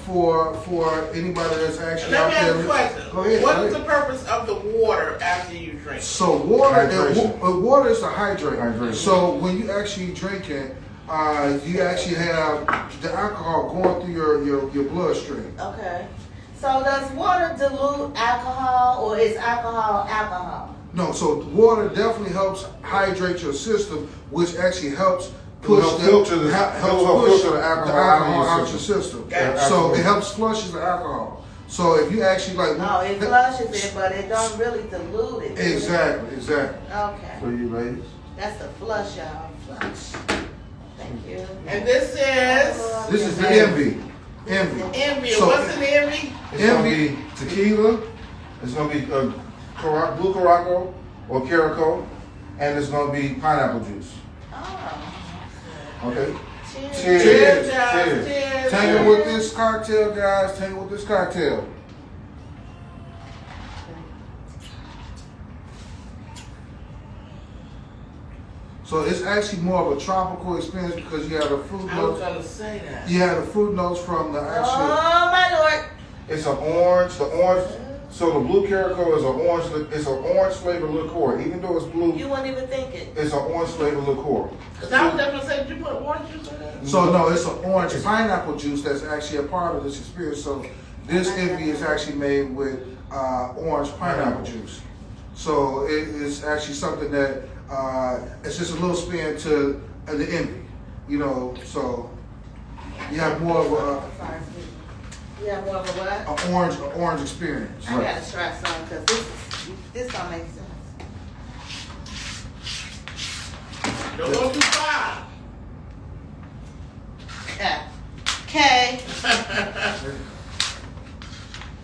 for anybody that's actually Let out me ask there. you a question. Go ahead. What go is ahead. the purpose of the water after you drink? So water, Hydration. water is a hydrate. Hydration. So when you actually drink it, you actually have the alcohol going through your bloodstream. Okay. So does water dilute alcohol or is alcohol alcohol? No, so water definitely helps hydrate your system, which actually helps push help filter the alcohol out of your system. Gotcha. So Absolutely. it helps flushes the alcohol. So if you actually like, Oh, it flushes it, but it don't really dilute it. exactly. Okay. For you ladies. That's the flush, y'all. Flush. Thank you. And this is This is the Envy. envy. So- What's an envy? It's gonna be tequila. It's gonna be blue Caraco or Caraco, and it's gonna be pineapple juice. Oh. Okay. Cheers. Cheers. Cheers, guys. Cheers. Cheers. Tango with this cocktail, guys. Tango with this cocktail. So it's actually more of a tropical experience because you have the fruit I was notes. gonna say that. You have the fruit notes from the actual. Oh, my Lord. It's an orange. The orange. So the blue Caraco is an orange. It's an orange flavored liqueur. Even though it's blue, You wouldn't even think it. it's an orange flavored liqueur. Cause I was just gonna say, did you put orange juice in there? So no, it's an orange pineapple juice that's actually a part of this experience. So this Envy is actually made with orange pineapple juice. So it is actually something that it's just a little spin to the Envy, you know. So you have more of Sorry. You have more of a what? an orange experience. I gotta try some because this don't make sense. Don't go too far. Yeah. Okay.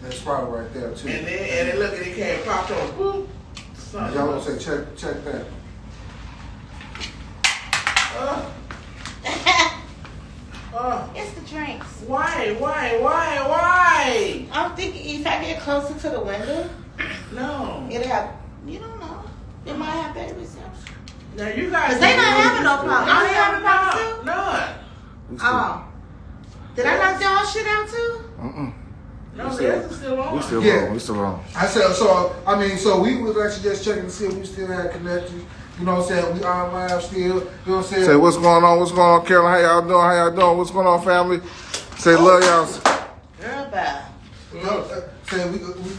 That's probably right there too. And then look at it came popped on. Boop. Y'all gonna say check that. It's the drinks. Why? I'm thinking if I get closer to the window, No. it'll have, you don't know. It might have better reception. Now you guys. Because they not having no problem. Are they having problems too? None. Oh. Did I knock y'all shit out too? No, theirs is still on. We still Yeah. wrong. We still wrong. I said so. I mean, so we was actually just checking to see if we still had connections. You know what I'm saying? We on live still. You know what I'm saying? Say what's going on? What's going on, Carolyn? How y'all doing? How y'all doing? What's going on, family? Say love y'all. Girl, bye. Say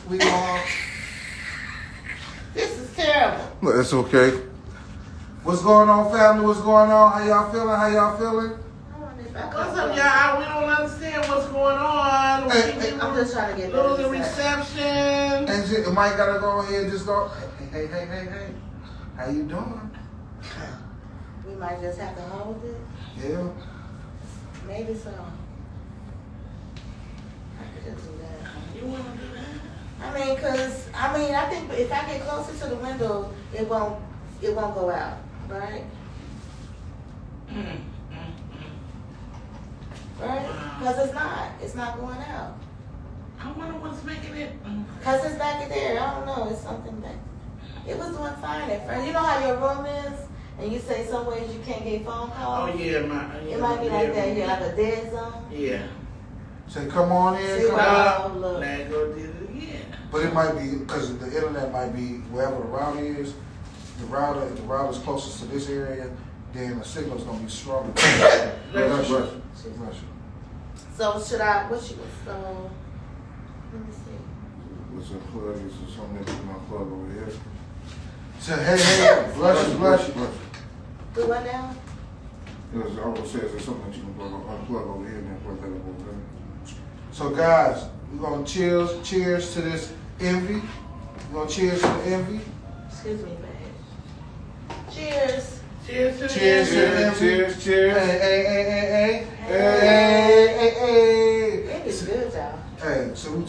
we on. This is terrible. Look, it's okay. What's going on, family? What's going on? How y'all feeling? How y'all feeling? I wonder if I What's go up, y'all? We don't understand what's going on. Hey, I'm just trying to get better Losing reception. reception. And shit, Mike gotta go ahead and just go. Hey. How you doing? We might just have to hold it. Yeah. Maybe so. I could just do that. You want to do that? I think if I get closer to the window, it won't go out, right? Right? Because it's not going out. I wonder what's making it. Because it's back in there. I don't know. It's something back. It was doing fine at first. You know how your room is? And you say some ways you can't get phone calls? Oh, yeah. It might be like that here, like a dead zone. Yeah. Say come on in. See Come what on. I look. Now go did it again. But it might be because the internet might be wherever the router is. If the router's closest to this area, then the signal's gonna be stronger. Bless you. So should I, let me see. What's a plug? This is something that we gonna plug over here. Say hey, bless you. Do what now? Because I was saying there's something that you can unplug over here and then plug that up over there. So guys, we're gonna cheers to this envy. We're gonna cheers to the envy. Excuse me, babe. Cheers. Cheers to the Cheers to the end. envy. Cheers. Hey. It's good, y'all. Hey, so we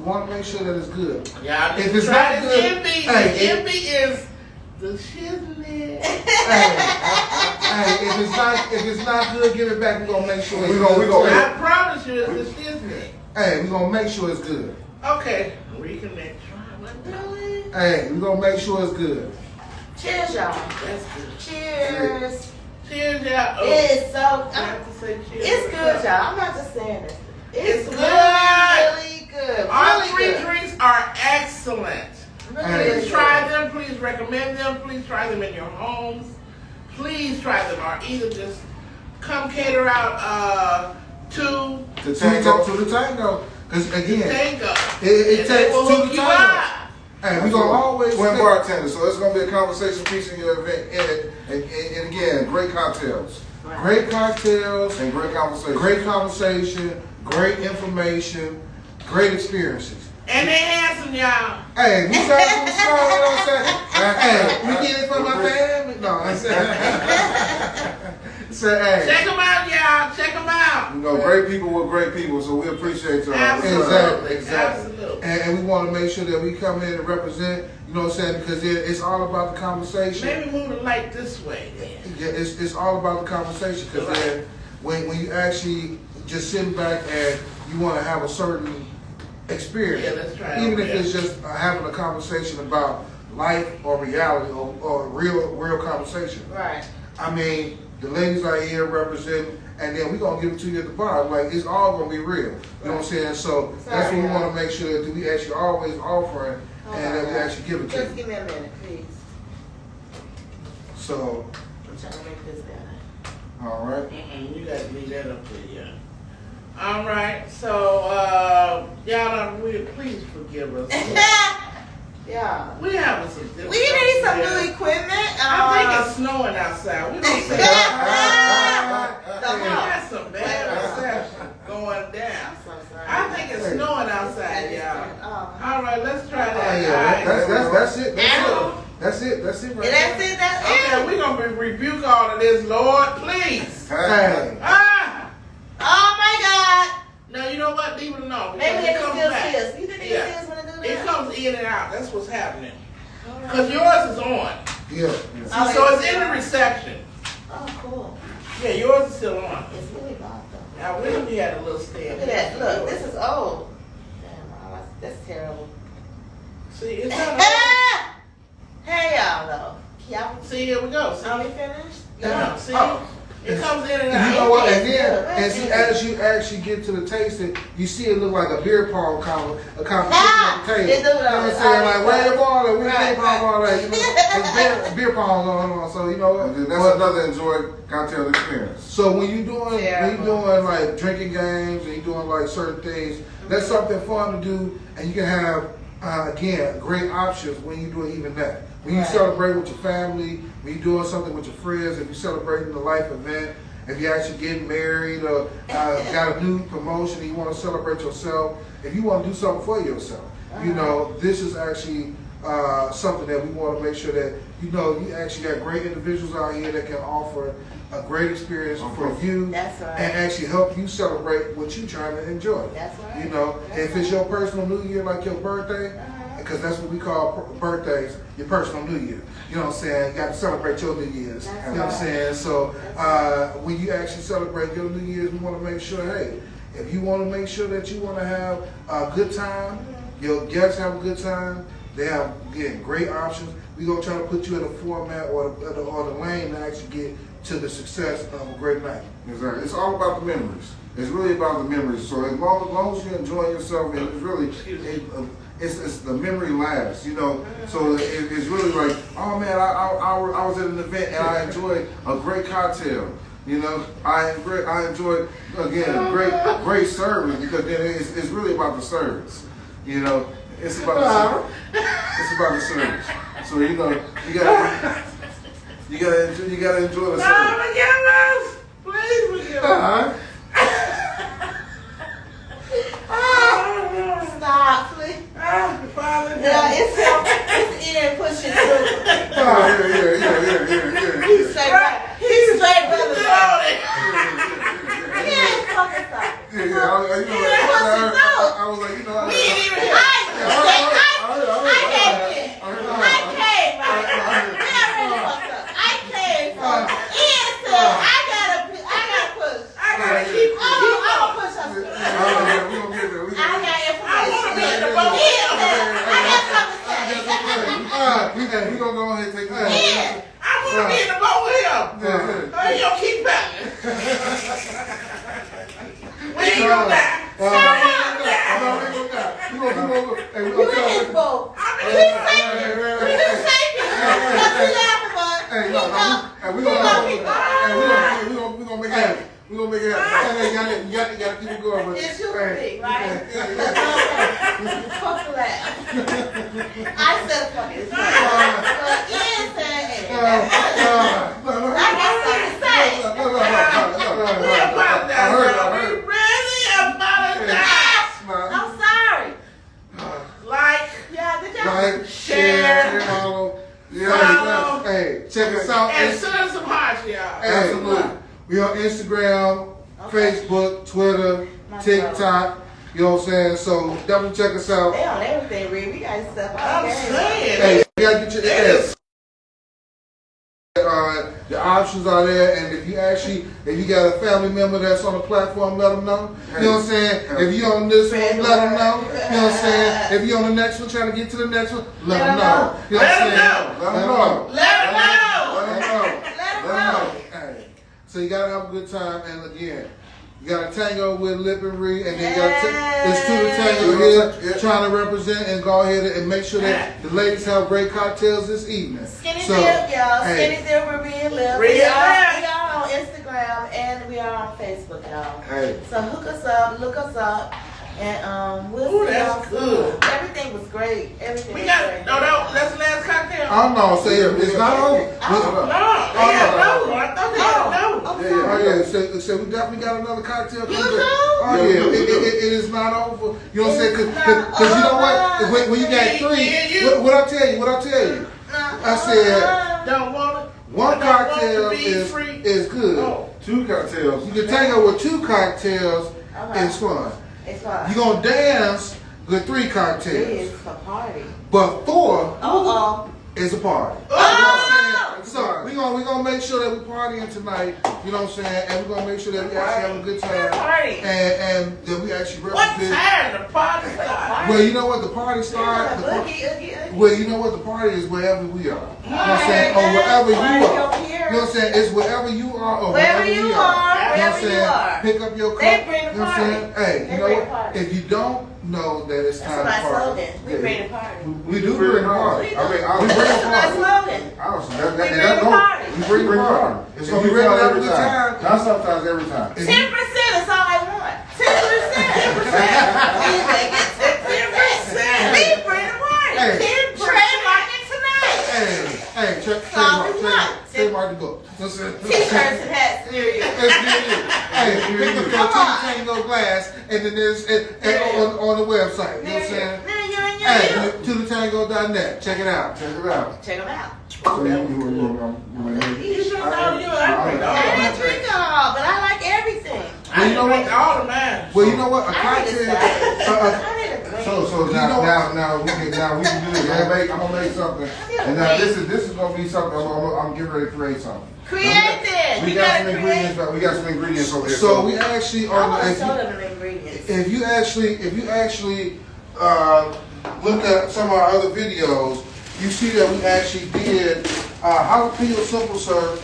want to make sure that it's good. Y'all If just it's try not this good, envy. hey, The envy is the shiznit. Hey, if it's not good, give it back. We're gonna make sure it's We good. gonna- I promise you it's the shiznit. Hey, we're gonna make sure it's good. Okay. Reconnect. Really? Hey, we're gonna make sure it's good. Cheers, y'all. That's good. Cheers. Cheers, y'all. Oh, It's so, I have to say cheers. it's good, y'all. I'm not just saying this. It's It's good. really good. All Really three good. drinks are excellent. Really Hey. good. Please try them. Please recommend them. Please try them in your homes. Please try them, or either just come cater out to To the tango. Because again, Tango. it And takes they will two hook to you tango. up. Hey, we're gonna always Twin stick- bartenders, so it's gonna be a conversation piece in your event in it, and again, great cocktails great cocktails, and great conversation. great conversation, great information, great experiences. And they handsome, y'all. Hey, we started from the start, you know what I'm saying? Hey, we get it from my family. No, I'm saying. Say, hey. Check them out, y'all. Check them out. You know, great people with great people, so we appreciate y'all. Absolutely. Exactly. Absolutely. And we want to make sure that we come in and represent, you know what I'm saying? Because it's all about the conversation. Maybe move the light this way then. Yeah, it's all about the conversation. Because then when you actually just sitting back and you want to have a certain experience, Yeah, let's try it even over if there. it's just having a conversation about life or reality or real conversation. Right. I mean, the ladies are here representing, and then we're going to give it to you at the bottom. Like, it's all going to be real. You know what I'm saying? So that's what we want to make sure that we actually always offering and that we actually give it to Just you. give me a minute, please. So, I'm trying to make this better. all right. You gotta leave that up to you. All right, so y'all, please forgive us. Yeah. We having some. We need some new equipment. I think it's snowing outside. We don't say. We got some bad reception going down. I'm so sorry. I think it's snowing outside, y'all. All right, let's try Oh, that. yeah, All right. that's it. That's it right That's there. it. That's Okay, it. we're gonna rebuke all of this, Lord, please. Hey. Ah! Oh my God. know what? Leave it alone. Maybe they Because can comes still back. see us. You think they can see us when they do that? It comes in and out. That's what's happening. Because yours is on. Yeah. Oh, So it's in the reception. Oh, cool. Yeah, yours is still on. It's really loud though. I wish we had a little stand. Look at that. Look, this is old. Damn, wow, that's terrible. See, it's not. Hey, y'all though. Y'all, See, here we go. See, are we finished? yeah. See, Oh. it comes in and You out. know what? And then, as you actually get to the tasting, you see it look like a beer pong a competition at the table. It do You know what I'm saying? Like, where your ball at? Where your Right, beer pong ball at? You know, it's beer pong going on. So you know what? That's another enjoyed cocktail experience. So when you doing Terrible. like drinking games and you doing like certain things, that's something fun to do, and you can have again great options when you do even that. When you Right. celebrate with your family, when you're doing something with your friends, if you're celebrating a life event, if you're actually getting married or got a new promotion and you want to celebrate yourself, if you want to do something for yourself, you know, this is actually something that we want to make sure that, you know, you actually got great individuals out here that can offer a great experience for you. That's right. And actually help you celebrate what you're trying to enjoy. That's right. You know, if it's your personal New Year, like your birthday, because that's what we call birthdays, your personal New Year. You know what I'm saying? You got to celebrate your New Year's. That's You know what I'm right. saying? So when you actually celebrate your New Year's, we want to make sure, hey, if you want to make sure that you want to have a good time, your guests have a good time, they have, again, great options. We're going to try to put you in a format or the lane to actually get to the success of a great night. Exactly. It's all about the memories. It's really about the memories. So as long as you enjoy yourself, it's really it's the memory lasts, you know. So it's really like, oh man, I was at an event and I enjoyed a great cocktail. You know, I enjoyed again great service, because then it's really about the service. You know, it's about the service. So you know you gotta enjoy the No, service. forgive us. Please forgive us. Stop, please. Father, Yeah, it's in pushing through. Yeah. He's straight brother. Lord. Yeah, fucking stop. I was like, you know, We ain't even here. I came in. I came, right? We already fucked up. I came from Ian said, I gotta push. I gotta keep I'ma push us. we gonna get there. I got information. be in the boat. Ian said, I got something to say. We gonna go ahead and take this. Ian. I wanna be in the boat with him. Yeah. Oh, you don't keep battling. We ain't gonna die. We You in his boat. He's saving. He's saving. Because he laughing, but Hey, he no, know. we gonna make it happen. We gonna make it happen. You gotta keep it going. But, It's your hey, thing, right? hey, Fuck the laugh. I said fuck it. But Ian said, hey, I got something to say. We apologize. I heard. We really apologize. I'm sorry. Like, Yeah, good job. Like, Share, follow. follow. Hey, check us out. and send us some hearts, y'all. Absolutely. We on Instagram, Okay. Facebook, Twitter, My TikTok. You know what I'm saying? So definitely check us out. They on everything, Ree. We got stuff I'm out there. saying. Hey, you gotta get your That is- the options are there, and if you got a family member that's on the platform, let them know. You know what I'm saying? If you on this one, let them know. You know what I'm saying? If you on the next one, trying to get to the next one, let them know. You know what I'm saying? Let Let them know. Let them know. Let them know. Let them Let 'em know. Hey. So you gotta have a good time, and again, you got a tango with Lip and Ree, and then you got it's Two Tango here Yeah. trying to represent and go ahead and make sure that the ladies have great cocktails this evening. Skinny So, Dip, y'all. hey. Skinny Dip with Ree and Lip. Ree We and are Lip. on Instagram and we are on Facebook, y'all. Hey. So hook us up, look us up, and we'll Ooh, see that's y'all soon. good. Everything was great. Everything We was got, great. no, that's the last cocktail. I don't know. Say it's not over. No, they had no. I thought they had no. I'm Oh sorry. yeah, so we definitely got another cocktail. You coming. do? Oh yeah, it is not over. You know what I'm saying? Because you know what? When you got three, what I tell you? I said Don't want it. one I don't want cocktail to be free. is good. Oh. Two cocktails. You can tango with two cocktails Okay. is fun. It's fun. You're gonna dance with 3 cocktails. It's a party. But 4 Uh-oh. is a party. Oh! You know what I'm saying? So we gonna make sure that we partying tonight, you know what I'm saying? And we're gonna make sure that we actually have a good time. Party. And that we actually What represent. time the party starts? Well, you know what the party starts? Well, you know what the party is wherever we are. You know what I'm saying? Or wherever you are. You know what I'm saying? It's wherever you are or Wherever wherever you we are, are. You know what I'm wherever you saying? are. Pick up your cup. They bring the You know what I'm saying? party. Hey, They you know bring what? the party. If you don't know that it's time That's to my party. slogan. We bring the party. We do bring the party. We I mean, We bring the That's my party. slogan. That's the party. We bring the party. It's If gonna you be ready fun to have a every good time. time, Not sometimes, every time. if 10% you- is all I want. 10%. 10%. We bring the party. Hey. 10% trademark it tonight. Hey, That's all we want. trademark the book. Listen. T-shirts and hats near you. It's near you. Hey, pick up your Come on. Two Tango glass, and then there's on the website. You know what I'm saying? Near you and you. Hey, ToTheTango.net. Check it out. Check it out. Check them out. So you You should know you. I drink all I my didn't drink drinks. all, but I like everything. Well, you know drink what? all of mine. Well, you know what? A I need a cocktail. side. I need a drink. So You now, know- now we can do this. I'm gonna make something. And now this is gonna be something. I'm getting ready to create something. Create this. We You got gotta some create. ingredients. We got some ingredients over here. So we actually I want to if show you- them the ingredients. if you actually look at some of our other videos, you see that we actually did jalapeno simple syrup.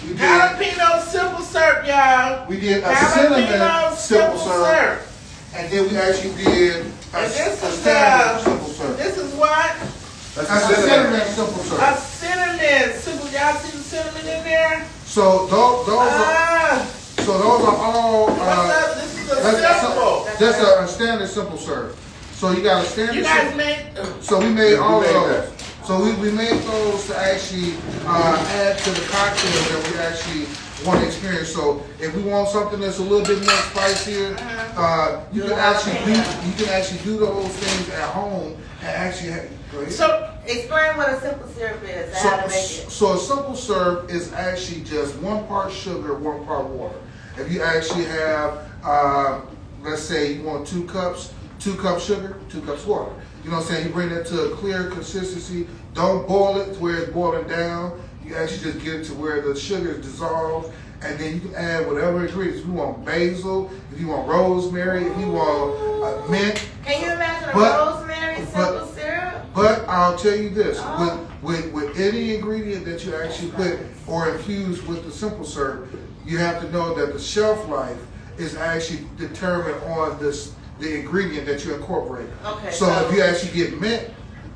We did Jalapeno simple syrup, y'all. we did a cinnamon Jalapeno simple syrup, syrup. and then we actually did a And this is standard simple syrup. This is what? That's That's a cinnamon simple A syrup. cinnamon. Simple. Y'all see the cinnamon in there? So those are all. What's up? This is a That's simple. just a standard simple syrup. So you got a standard. You guys simple- made. So we made all of made those. that. So we made those to actually add to the cocktail that we actually want to experience. So if we want something that's a little bit more spicier, you can actually do those things at home and actually have. Go ahead. So Explain what a simple syrup is and how to make it. So a simple syrup is actually just 1 part sugar, 1 part water. If you actually have, let's say you want 2 cups sugar, 2 cups water. You know what I'm saying? You bring that to a clear consistency. Don't boil it to where it's boiling down. You actually just get it to where the sugar is dissolved. And then you can add whatever ingredients. If you want basil, if you want rosemary, if you want mint. Can you imagine a But- rosemary simple syrup? But I'll tell you this, Oh. with any ingredient that you actually put or infuse with the simple syrup, you have to know that the shelf life is actually determined on the ingredient that you incorporate. Okay, So so- if you actually get mint,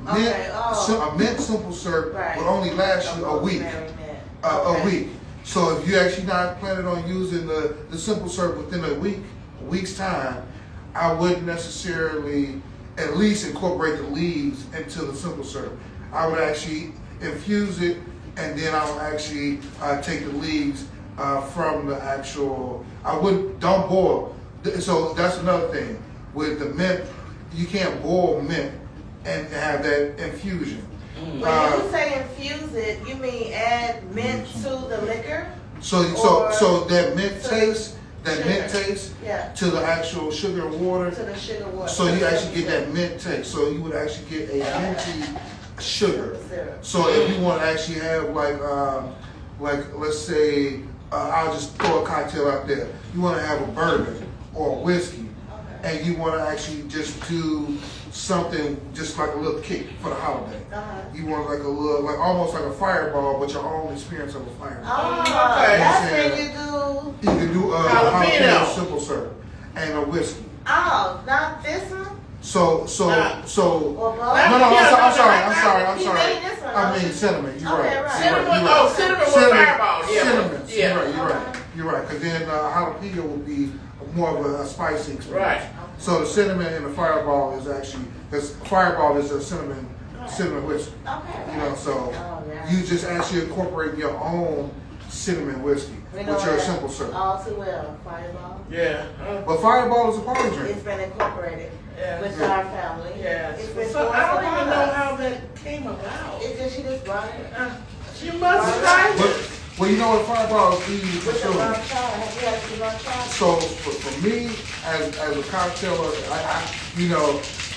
Okay, oh. a mint simple syrup Right. will only last you a week. rosemary mint. A Okay. week. So if you're actually not planning on using the simple syrup within a week's time, I wouldn't necessarily at least incorporate the leaves into the simple syrup. I would actually infuse it, and then I would actually take the leaves from the actual. Don't boil. So that's another thing with the mint. You can't boil mint and have that infusion. When you say infuse it, you mean add mint to the liquor? So that mint taste, Yeah. to the actual sugar and water. To the sugar water. So you actually get that mint taste. So you would actually get a minty sugar. Syrup. So if you want to actually have like let's say I'll just throw a cocktail out there. You want to have a bourbon or a whiskey, Okay. and you want to actually just do something just like a little kick for the holiday. Uh-huh. You want like a little, like almost like a fireball, but your own experience of a fireball. Oh, Okay. that's Yeah. when you do. You can do a Jalapeno. jalapeno simple syrup and a whiskey. Oh, not this one? So Or both? no, I'm Yeah, sorry. He made this one, I mean huh? cinnamon. You're Okay, right. right. Cinnamon. You're Oh, right. cinnamon with fireball. Yeah. Cinnamon. Yeah. You're right. Because then jalapeno would be more of a spicy experience. Right. So the cinnamon and the fireball is actually, because fireball is a cinnamon whiskey. Okay. You know, so Oh, yeah. you just actually incorporate your own cinnamon whiskey We know with your that simple syrup. all too well. Fireball. Yeah. But fireball is a party drink. It's been incorporated Yeah. with our family. Yeah. It's been So forced I don't upon even know us. how that came about. She just brought it. She must have tried But, it. well, you know what fireball is easy for With the children. rum chai. Have you had the rum chai? So for me, as a cocktail,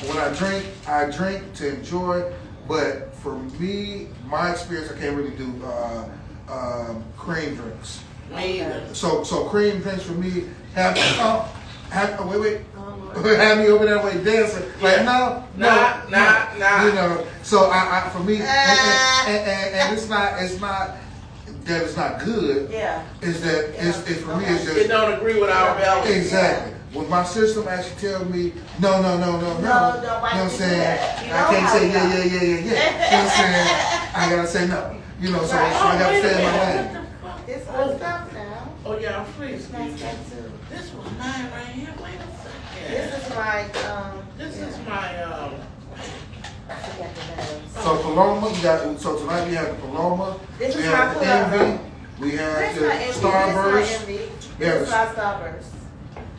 when I drink to enjoy. But for me, my experience, I can't really do cream drinks. Me either. So cream drinks for me have wait. Have me over that way dancing. Like no. So I for me, and it's not that it's not good. Yeah. Is that it's for me it's just It don't agree with our values. exactly. When my system actually tells me no, you know what I'm saying? I can't say yeah. You know what I'm saying? I gotta say no. You know, so I gotta stay in my lane. It's my stuff now. Oh yeah, please. It's my stuff too. This was mine right here. Wait a second. This is my This is my I forgot the names. So Paloma, so tonight we have the Paloma. This we is have my the Paloma. Envy. We have That's the not envy. Starburst. This is not envy. Yeah, This is my Starburst.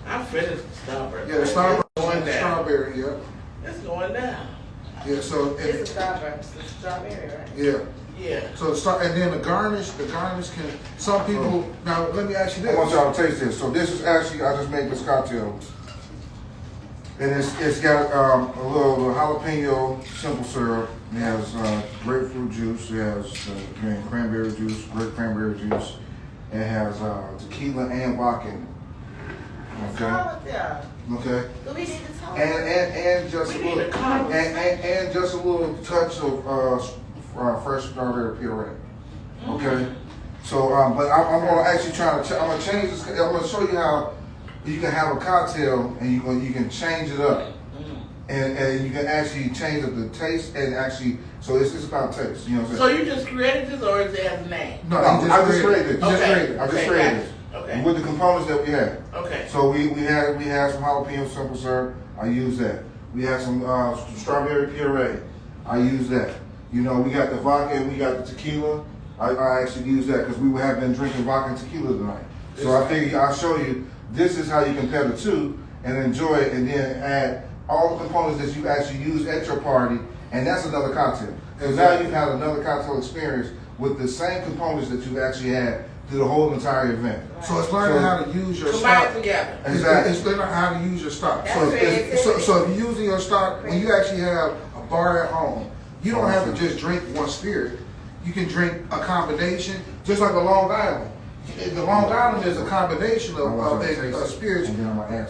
I finished the Starburst. Yeah, the Starburst Going and the down. strawberry, yeah. It's going down. Yeah, so This is Starburst. It's strawberry, right? yeah. Yeah. So and then the garnish can some people now let me ask you I this. want y'all to taste this. So this is actually, I just made this cocktail. And it's got a little jalapeno simple syrup. It has grapefruit juice. It has cranberry juice, grape cranberry juice. It has tequila and vodka in it. What's wrong with them? Okay. Do we need to talk? And just a We need little a conversation. and just a little touch of fresh strawberry puree. Okay. So, but I'm gonna actually I'm gonna change this. I'm gonna show you how you can have a cocktail and you can change it up, and you can actually change up the taste and actually. So it's about taste. You know what I'm So saying? you just created this, or is it has a name? No, I just created it. Okay. I just Okay, created gotcha. it. Okay. With the components that we had. Okay. So we had some jalapeno simple syrup. I use that. We had some strawberry puree. I use that. You know, we got the vodka and we got the tequila. I actually use that because we have been drinking vodka and tequila tonight. So I figured I'll show you. This is how you compare the two and enjoy it, and then add all the components that you actually use at your party, and that's another cocktail. Because now you've had another cocktail experience with the same components that you've actually had through the whole entire event. So it's learning how to use your Combine stock. together. Exactly. It's learning how to use your stock. That's So, creativity. so if you're using your stock, when you actually have a bar at home, you don't have to just drink one spirit. You can drink a combination, just like a Long Island. The Long Island is a combination of spirits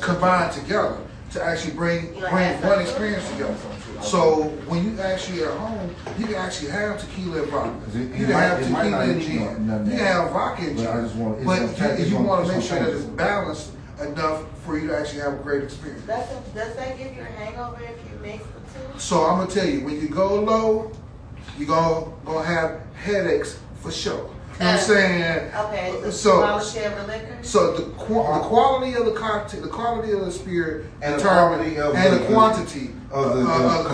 combined together to actually bring one experience together. So when you actually at home, you can actually have tequila and vodka. You can have tequila and gin. You can have vodka and gin. But you want to make sure that it's balanced enough for you to actually have a great experience. Does that give you a hangover if you mix the two? So I'm gonna tell you, when you go low, you're gonna have headaches for sure. You know what I'm saying? Okay, the So- quality of the liquor? So the quality of the cocktail, the quality of the spirit, And the determine- quality of and the- the quantity of the components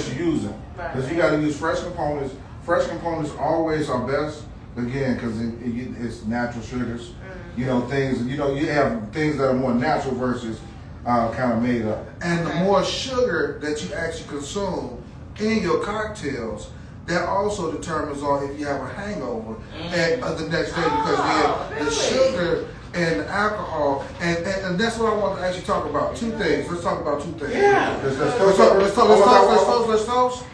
consumption. you're using. Because you got to use fresh components. Fresh components always are best, again, because it's natural sugars. You know, things, you have things that are more natural versus kind of made up. And the more sugar that you actually consume in your cocktails, that also determines on if you have a hangover and the next day, because the sugar and the alcohol, and that's what I want to actually talk about. Two things. Let's talk about two things. Yeah. Let's toast.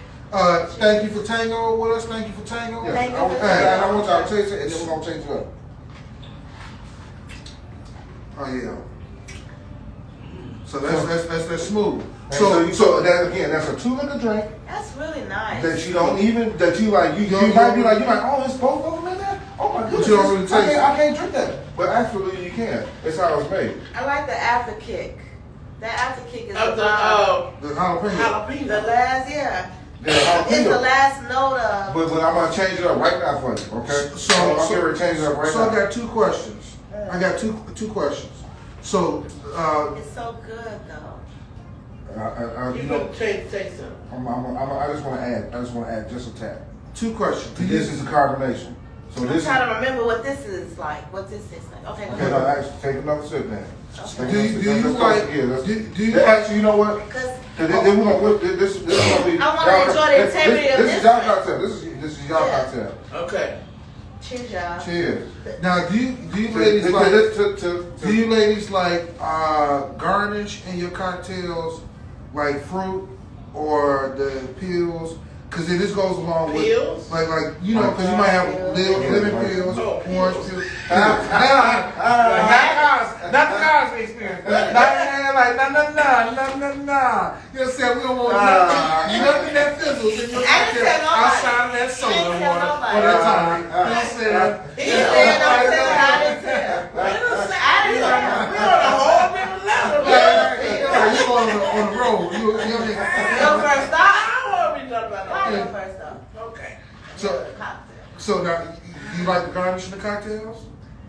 Thank you for Tango with us. Thank you for Tango. Yeah. Thank you And for I want y'all to taste it, and then we're going to change it up. Oh yeah. So that's smooth. So that again, that's a 2-liter drink That's really nice. that you don't even you might be like oh, it's both of them in there. Oh my goodness, you don't really taste I can't drink that, but actually you can. It's how it's made. I like the after kick. That after kick is Of the the The jalapeno. the jalapeno. last, yeah. Yeah, It's the jalapeno. last note of. But I'm gonna change it up right now for you, okay? So I'm getting ready to change it up right So I now. got two questions. I got two questions. So It's so good though. You You know, can taste it. I just want to add just a tap. two questions. This is a carbonation. So I'm this is. trying to remember what this is like. What this is like. Okay, go Okay, no, ahead. actually, take another sip then. Okay. Do you like? Do you Actually, you know what? Because Then we're gonna this is gonna be. I wanna enjoy the integrity of This this is y'all one. cocktail. This is y'all Yeah. cocktail. Okay. Cheers, y'all. Cheers. Now, do you ladies like To- do you ladies like garnish in your cocktails like fruit or the peels? Because this goes along with Peels? like you know, because you might have lemon peels, Oh, orange peels. peels. Not the Cosby experience. Nah. You know what I'm saying? We don't want nothing that fizzles in your I didn't cocktail tell nobody. outside of that soda I didn't tell water nobody. or that tonic. You know what I'm saying? He said, don't tell her, I didn't tell. I didn't tell. We on a whole different level. You go on the road. You know what I mean? Go first stop. I want to be done about Why that. go first stop? Okay. So now, you like the garnish in the cocktails?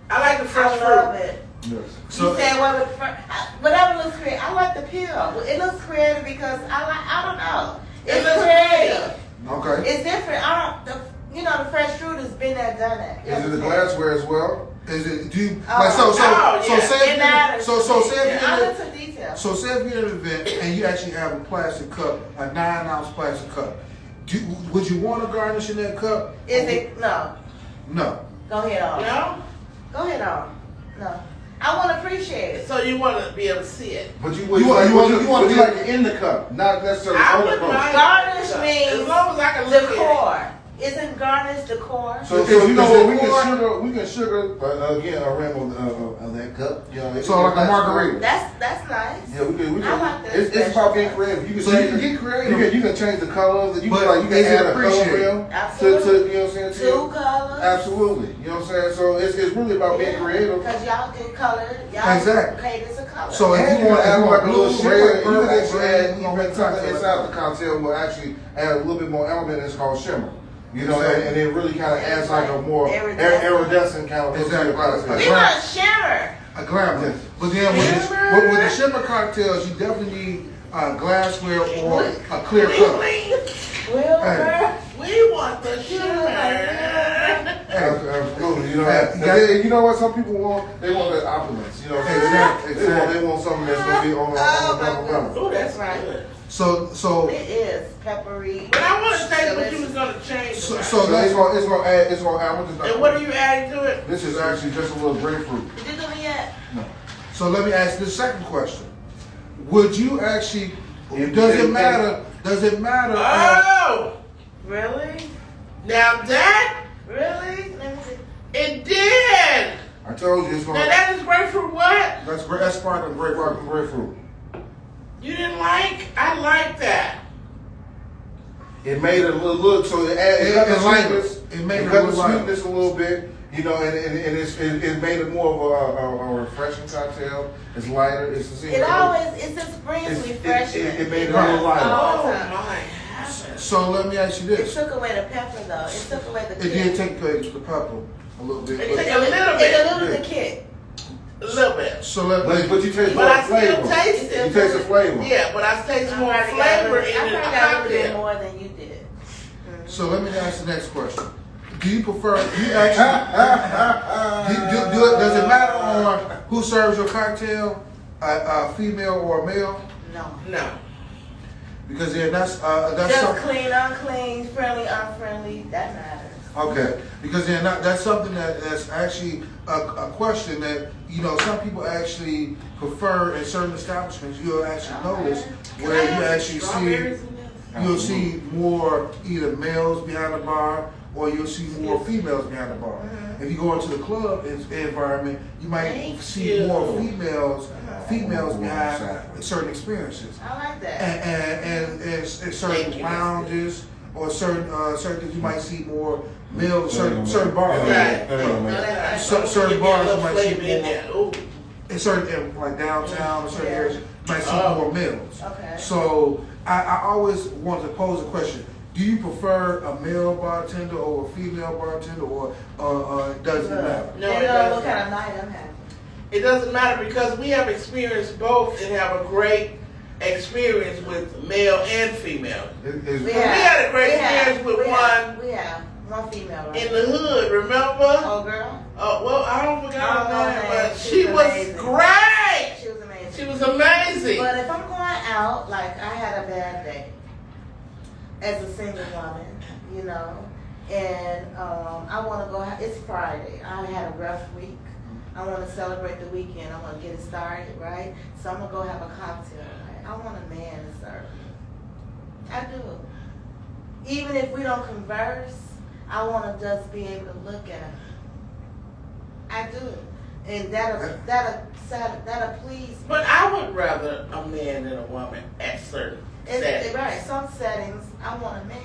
I like the fresh I love fruit. it. Yes. So You said whatever looks creative. I like the peel. It looks creative because I don't know. It's looks creative. okay. It's different. The fresh fruit has been there, done that. Is it the glassware as well? Is it? Do you Oh. like so? Oh, yeah. Say It matters. say if I'm you're into detail. so say if you're at an event and you actually have a plastic cup, a 9-ounce plastic cup. Would you want to garnish in that cup? Is it no? No. Go ahead on. No? Go ahead on. No. I want to appreciate it. So you want to be able to see it. But you want like it in the cup, not necessarily I on the would cup. mind. Garnish means As long as I can look at it. decor. Isn't garnish decor? So you know what? We can sugar again a rim of that cup. You know, So like a margarita. That's nice. Yeah, we can. I like that It's special about being cup. creative. You can So change you can get creative. You can change the colors. You But can is it add a color appreciated? rim Absolutely. to you know what I'm saying. Two colors. Absolutely. You know what I'm saying. So it's really about being creative. Because y'all get colored. Y'all Exactly. paint as a color. So if And you want to add add like a blue, little shimmer, red, you purple, can actually red, add even something inside the cocktail will actually add a little bit more element. It's called shimmer. You know, and it really kind of adds like a more iridescent kind of look to your cocktail. we want shimmer. a glamour. Yes. But then with the shimmer cocktails, you definitely need glassware or a clear cup. Well, Hey. We want the shimmer. Absolutely, you know. And you know what? Some people want they want the opulence. You know, Exactly. They want something that's gonna be on a level. Oh, that's right. So it is peppery. But I want to taste what you was going to change. So- about. so So it's gonna add. It's gonna add. And what are you adding to it? This is actually just a little grapefruit. Did you do me yet? So let me ask this second question. Would you actually, does it matter? Does it matter? Oh! Really? Now that, Really? Let me see. it did! I told you it's Now gonna. that is grapefruit what? That's part of grapefruit. Grapefruit. You didn't like? I like that. It made it a little look, so it added cut the sweetness. It made it cut a the little lighter. sweetness a little bit, you know, and it made it more of a refreshing cocktail. It's lighter. It just brings refreshment. It made it a Right. little lighter. Oh Oh, my heavens. So let me ask you It this. took away the pepper though. It took away the It kick. did take the pepper a little bit. It But, take a little It bit. diluted the kick. A little bit. so let But me. you taste But more I still flavor. taste You it. taste the flavor. Yeah, but I taste more I flavor in probably the got a little bit cocktail. more than you did. So let me ask the next question. Do you prefer? Do you actually? Does it matter on who serves your cocktail, a female or a male? No. No. Because then that's Just something. clean, unclean, friendly, unfriendly. That matters. Okay, because then that's something that's actually a question that some people actually prefer in certain establishments. You'll actually notice where you actually see Strawberries in this? you'll see more either males behind the bar or you'll see more females behind the bar. If you go into the club environment, you might Thank see you. more females behind certain experiences. I like that. And certain Thank you. lounges or certain things you might see more males, certain bars. Right. Certain bars you might flavor see in more. there. Ooh. In certain like downtown or certain Yeah. areas, you might see Oh. more males. Okay. So I always want to pose a question. Do you prefer a male bartender or a female bartender, or does it matter? No, No, it what doesn't. kind of night I'm having. It doesn't matter because we have experienced both and have a great experience with male and female. We had a great experience with we one have one female right in the hood, remember? Oh, girl. Oh, well, I don't forget I don't her know name, her but name. she She's was amazing. great. She was amazing. She was amazing. But if I'm going out, like I had a bad day as a single woman, And I want to go. It's Friday. I had a rough week. I want to celebrate the weekend. I want to get it started, right? So I'm gonna go have a cocktail. Right? I want a man to serve me. I do. Even if we don't converse, I want to just be able to look at him. I do. And that'll please me. But I would rather a man than a woman at certain settings. Right. Some settings, I want a man.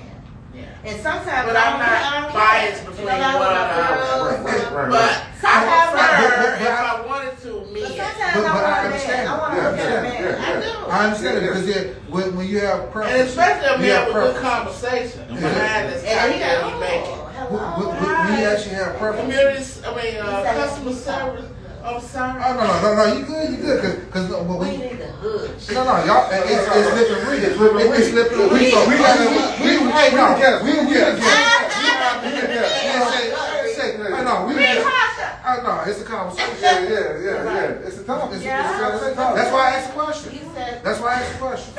Yeah. And sometimes But I'm not biased between one or the other. But I prefer if I wanted to But men. sometimes But I I want a understand. man. I want to Yeah, look at a man. yeah, I do. I understand it because when you have And preference, especially a you man have with good preference. conversation. Behind this And he cocktail got, he making. We actually have preference. Communities, customer service. I'm sorry. Oh, no, you good, cause when We we, need the hood. no, y'all, it's Lip and Ree. It's Lip and Ree. So we gotta, hey, no, no, it's a conversation. Yeah. It's a topic. It's Yeah. a topic. That's why I asked the question. You said, That's why I asked the question.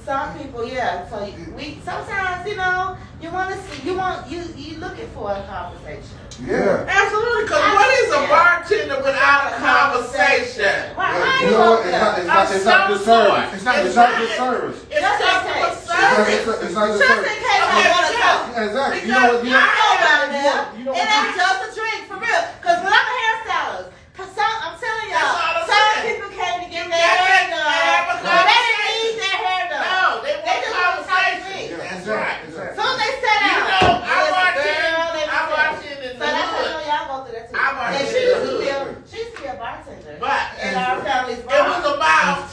some people, yeah. So we sometimes, you want to see, you looking for a conversation. Yeah. Absolutely, because what is a bartender without a conversation? Right? You know what? It's not good service. It's not It's good service. It's Just in customer case. service. It's not good Just in service. case I want to talk. Yeah, exactly. You Because know what? I know about that. You know It what? ain't just a drink, for real. Because when I'm a hairstylist, I'm telling That's all y'all, I'm some saying. people came to get You their got hair to done. have a No, they didn't need their hair done. No, they They want just want to talk to me. conversation. Yeah, That's exactly, right. exactly. As soon as they sat You down, know, I it's bartend- girl, they I was bartend in so the that's how I hood. know y'all go through that too. I bartend And she in the used to be hood. a bartender. But in our family's it was bar. about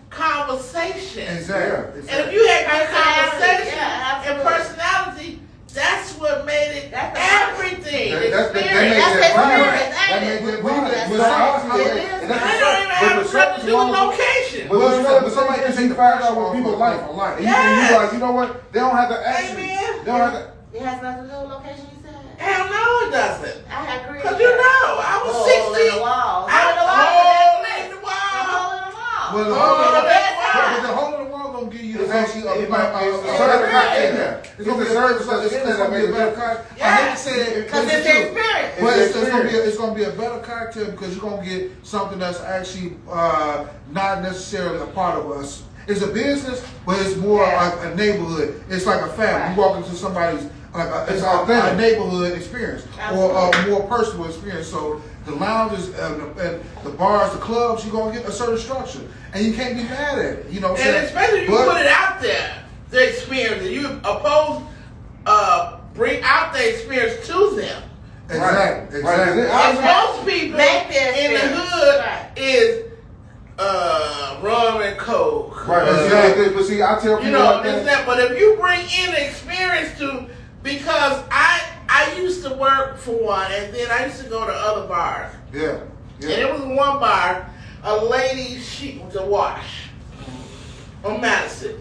conversation. Exactly. And if you had good conversation Yeah, and absolutely. personality, that's what made it That's everything. That Experience. made That's that experience, That ain't made it? that bond. That's But right. honestly, It and is. that's I don't even but have the nothing to do with certain location. But somebody can take the fire out with people's life. And you Yes. realize, you know what? They don't have to actually. Amen. They don't have to. It has nothing to do with location, you said? Hell no, it doesn't. I agree. Because you know, I was Hole 60. in the wall. I Hole in the wall. hole in the The wall. hole in the wall. Well, the Oh, hole in the that's but right. the hole in the wall gonna give you It's actually actually a it's better a cocktail. in there. It's gonna be It's a service it's that's gonna be a better that cocktail. I hate to say it, Because it's the truth. experience. But It's it's gonna be a better cocktail because you're gonna get something that's actually not necessarily a part of us. It's a business, but it's more like a neighborhood. It's like a family. Right. You walk into somebody's it's It's a authentic. neighborhood experience or a more personal experience. So the lounges and the bars, the clubs, you're gonna get a certain structure, and you can't be mad at it. You know what I'm And saying? especially if you But- put it out there, the experience. And you bring out the experience to them. Exactly. Right. Exactly. And most people Make their in the experience. hood Right. is rum and coke. Right. But see, I tell You people know, like this, that. that. But if you bring in the experience to, because I used to work for one, and then I used to go to other bars. Yeah. And it was one bar, a lady, she was a wash on Madison.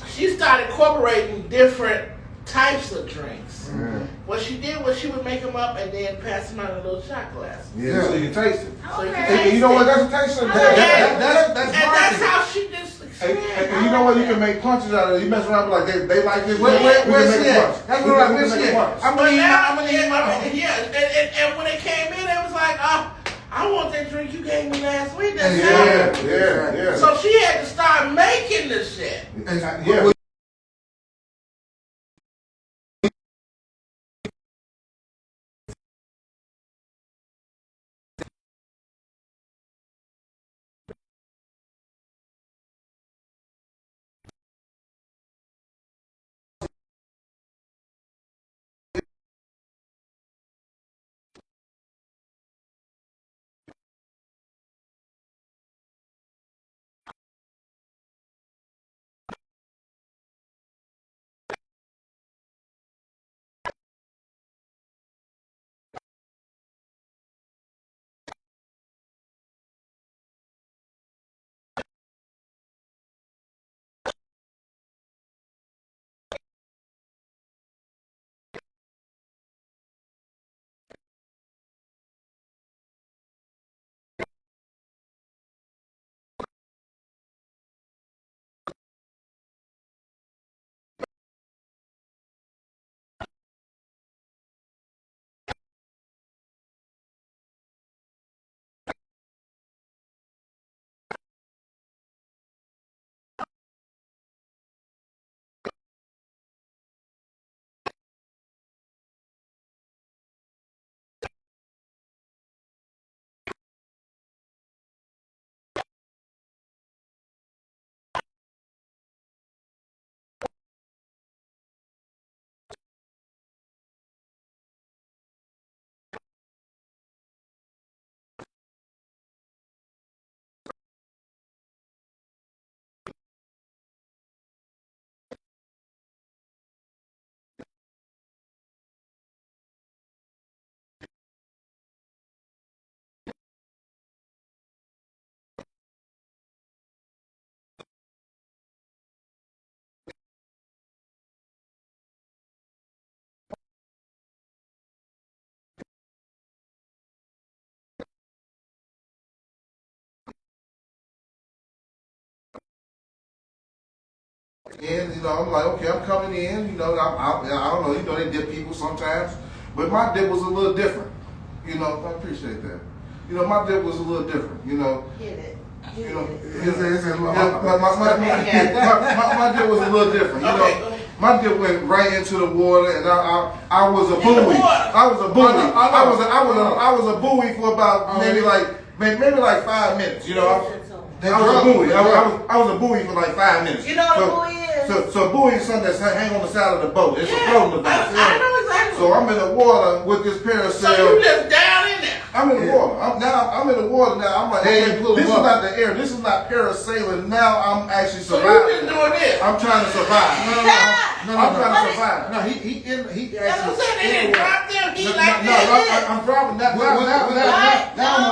She started incorporating different types of drinks. Yeah. What she did was she would make them up and then pass them out in a little shot glass. Yeah. So you can taste it. So you Okay. can And you know what? That's a taste of And that's that's marketing. how she just And expanded. you know what? You can make punches out of it. You mess around like they like this. Where's make she a at? punch. That's We what can where's make she a at? punch. I'm But gonna now, eat and when they came in, it was like, I want that drink you gave me last week. That's Yeah. So she had to start making the shit. Yeah. And you know, I'm like, okay, I'm coming in. You know, I don't know. You know, they dip people sometimes, but my dip was a little different. You know, I appreciate that. You know, my dip was a little different. You know. Get it. You know, my dip was a little different. You know, my dip went right into the water, and I was a buoy. I was a buoy. I was a buoy for about maybe like 5 minutes. You know, I was a buoy. I was a buoy for like 5 minutes. You know what a buoy is? So a buoy is something that's hang on the side of the boat. It's a floating device. I know exactly. So I'm in the water with this parasail. So you just down in there. I'm in the water. I'm in the water now. I'm like, okay, this is not the air. This is not parasailing. Now I'm actually So surviving. you been doing this. I'm trying to survive. I'm trying to survive. No, he That's what I'm saying. They didn't drop them. He like No, this. I'm driving now. Now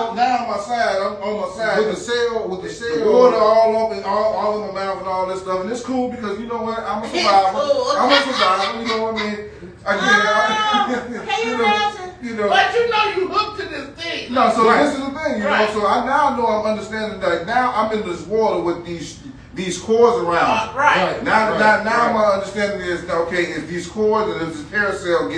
I'm on my side. I'm on my side. with the sail, The water all in my mouth and all this stuff, and it's cool because you know what? I'm a survivor. cool. I'm a survivor. You know what I mean? Can you imagine? You know. But you know you hooked to this thing. No, so this is the thing, you Right. know. So I now know I'm understanding that now I'm in this water with these cords around. me. Right. Now my understanding is okay. If these cords and if this parasail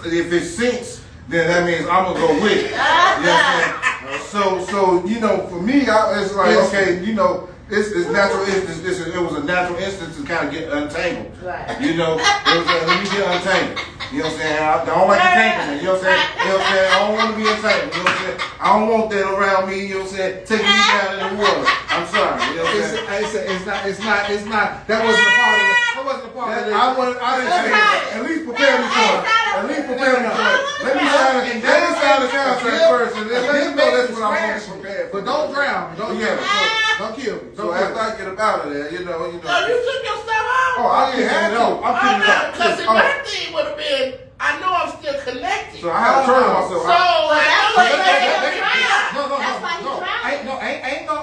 if it sinks, then that means I'm gonna go with it. You know what I'm saying? So you know, for me, it's like okay, you know. It's natural. It was a natural instinct to kind of get untangled. Right. You know, let me get untangled. You know what I'm saying? I don't like entanglement. You know what I'm saying? You know what I'm saying? I don't want to be entangled. You know what I'm saying? I don't want that around me. You know what I'm saying? Taking me down in the water. I'm sorry. You know what I'm saying? it's not. That wasn't a part of it. That wasn't a part of it. I didn't say that. At least prepare me for it. At least prepare me for it. Let me sign the contract first, and then let me know that's what I'm going to prepare for. But don't drown. Don't kill me. So after I get up out of there, you know. So you took your stuff off? Oh, I didn't have to. I'm putting it up. Because my thing would have been, I know I'm still connected. So I had to turn myself. So that's what you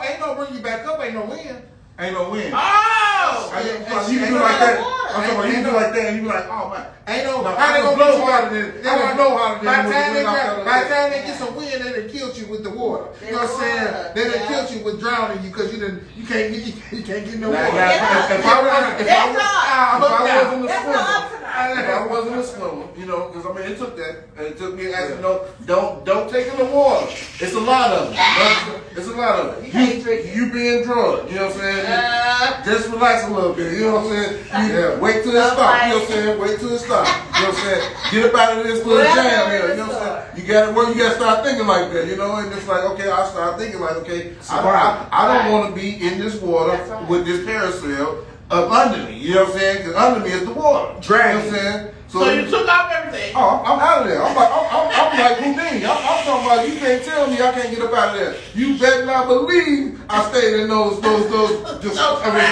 Ain't no bring you back up. Ain't no wind. Ain't no wind. Oh! You do like that. I'm talking about you do like that and you be like, oh man. Ain't no. I don't know how to do it. I don't know how to do it. By the time they get some wind, they done killed you with the water. You know what I'm saying? They done killed you with drowning you because you can't get no water. If I wasn't a swimmer, you know, because I mean it took that, and it took me asking, no, don't take in the water. It's a lot of it. It's a lot of it. You being drugged, you know what I'm saying? Just relax a little bit, you know what I'm saying? Wait till it stop, you know what I'm saying? Wait till it stop, you know what I'm saying? Get up out of this little jam here, you know what I'm saying? You gotta start thinking like that, you know? And it's like, okay, I start thinking like, okay, I don't want to be in this water with this parasail up under me, you know what I'm saying? Because under me is the water, you know what I'm saying? So you took off everything. Oh, I'm out of there. I'm like Houdini. I'm talking about you can't tell me I can't get up out of there. You better not believe I stayed in those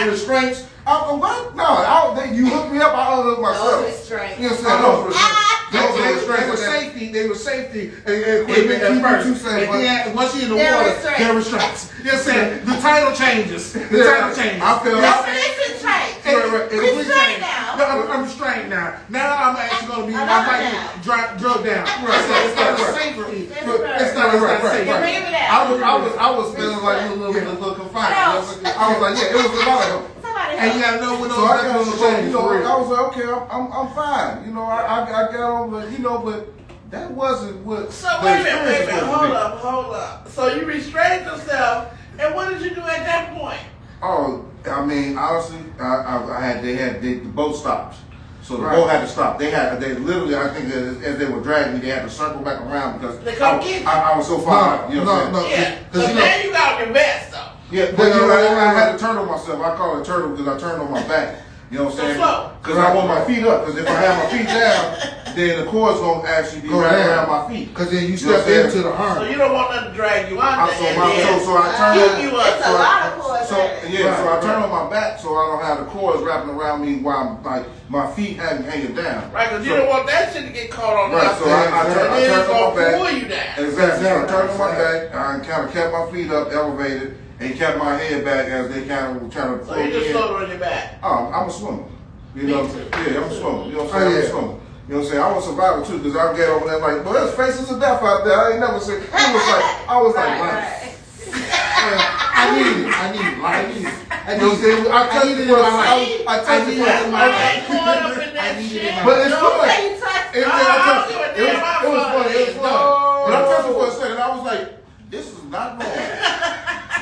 restraints. What? No, you hooked me up. I unhooked myself. Those restraints. You know what I'm saying? Those restraints. They were safety Equipment at first. you say, And then once you're in the They're water, restraints. they're restraints. You know what I'm saying? The title changes. I feel like Listen, restrained now. I'm restrained now. Now I'm actually going to be, I might be drugged down. Right. It's not safety. It's not safety. Bring it out. I was feeling like a little confined. I was like, yeah, it was a lot of them. And you gotta know when those So I got on the boat, you know, for real. I was like, okay, I'm fine. You know, I got on the, you know, but that wasn't what. So wait a minute, hold up. So you restrained yourself, and what did you do at that point? Oh, I mean, honestly, the boat stopped. So the boat had to stop. They literally, I think as they were dragging me, they had to circle back around because They come get you. I was so far out. You know what I'm saying? Yeah. So now you got your vest though. Yeah, but I had to turn on myself. I call it turtle because I turned on my back. You know what I'm saying? Because I want my feet up. Because if I have my feet down, then the cord's going to actually be right around my feet. Because then you step into the So harness. you don't want nothing to drag you under. So I turned. You up. It's a lot of cords. So I turn on my back so I don't have the cords wrapping around me while my feet hanging down. Right, because you don't want that shit to get caught on Right, so I turned on my back. Pull you down. Exactly. I turned on my back. I kind of kept my feet up, elevated, and kept my head back as they kind of were trying to pull So you me just in. floated on your back. Oh, I'm a swimmer. You know what I'm saying? Yeah, I'm a swimmer. You know what I'm saying? Oh, yeah. I'm a swimmer. You know what I'm saying? I'm a survivor too, because I get over there like, well, there's faces of death out there. I ain't never seen. I was like, I need it. I needed it. I needed it in my life. I touched it That's in why my I ain't going up life. in that shit. But it's Don't fun. say you touched It it. was funny. It was fun. No. But I touched it for a second. I was like, this is not normal.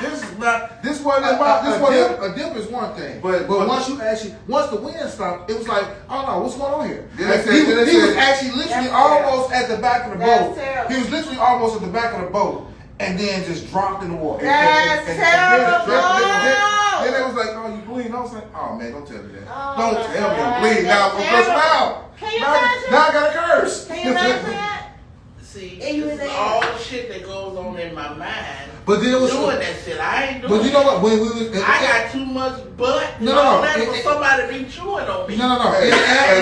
This is not. This wasn't about. This wasn't. A dip is one thing, but once the wind stopped, it was like, I don't know what's going on here. Like, he was actually literally almost at the back of the boat. Terrible. He was literally almost at the back of the boat, and then just dropped in the water. That's terrible. Then it was like, oh, you bleeding? I was like, oh man, don't tell me that. Oh, Don't my tell me I'm God. bleeding now. That's Because terrible. now, Can you imagine? now I got a curse. Can you imagine that? See, And you this in is there. all the shit that goes on in my mind. But then it was. Doing that shit, I ain't doing But you know what? When we was, I got too much butt and No, all no, that for it- somebody to be chewing on me. No. Hey,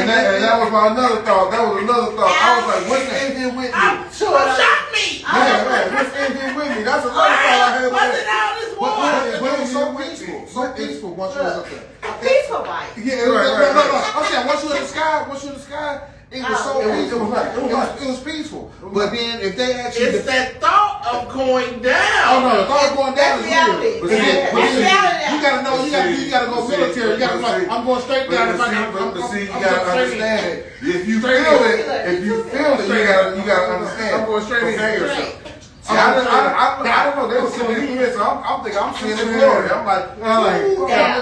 and that was my another thought. That was another thought. I was like, what's in here with me? Don't shot me! Man, what's in here with me? That's another thought I had with What's that. in all this But water? it was so peaceful. So peaceful once you was up there. A peaceful wife. Yeah, no. I'm saying once you in the sky, it was so peaceful. It was peaceful. But then if they actually, It's that thought of going down. oh no, the thought of going down is reality. real. But then, That's reality. you gotta know, you gotta go military. You gotta know, I'm going straight down. If I got, But see, you I'm gotta going straight understand in. it. If you Straight feel in. it, you gotta understand. I'm going straight in. Prepare yourself. Straight. See, I don't know. They were sending me in, so I'm thinking I'm seeing the glory. I'm like,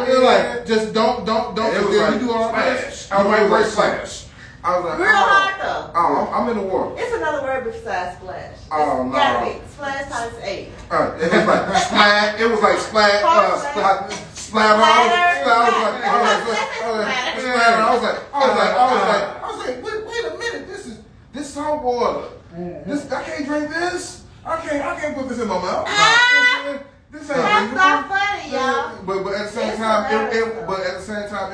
You're like, just don't. It was Then like, you do all this. splash. You might break slash. I was like, Real hard though. Oh, I'm in the water. It's another word besides splash. Oh, It's no. gotta be splash times 8. It was like splash. It was like splash. Splatter. I was like, wait a minute. This salt water. I can't drink this. I can't put this in my mouth. This ain't That's not funny, y'all. But at the same It's time, hilarious, it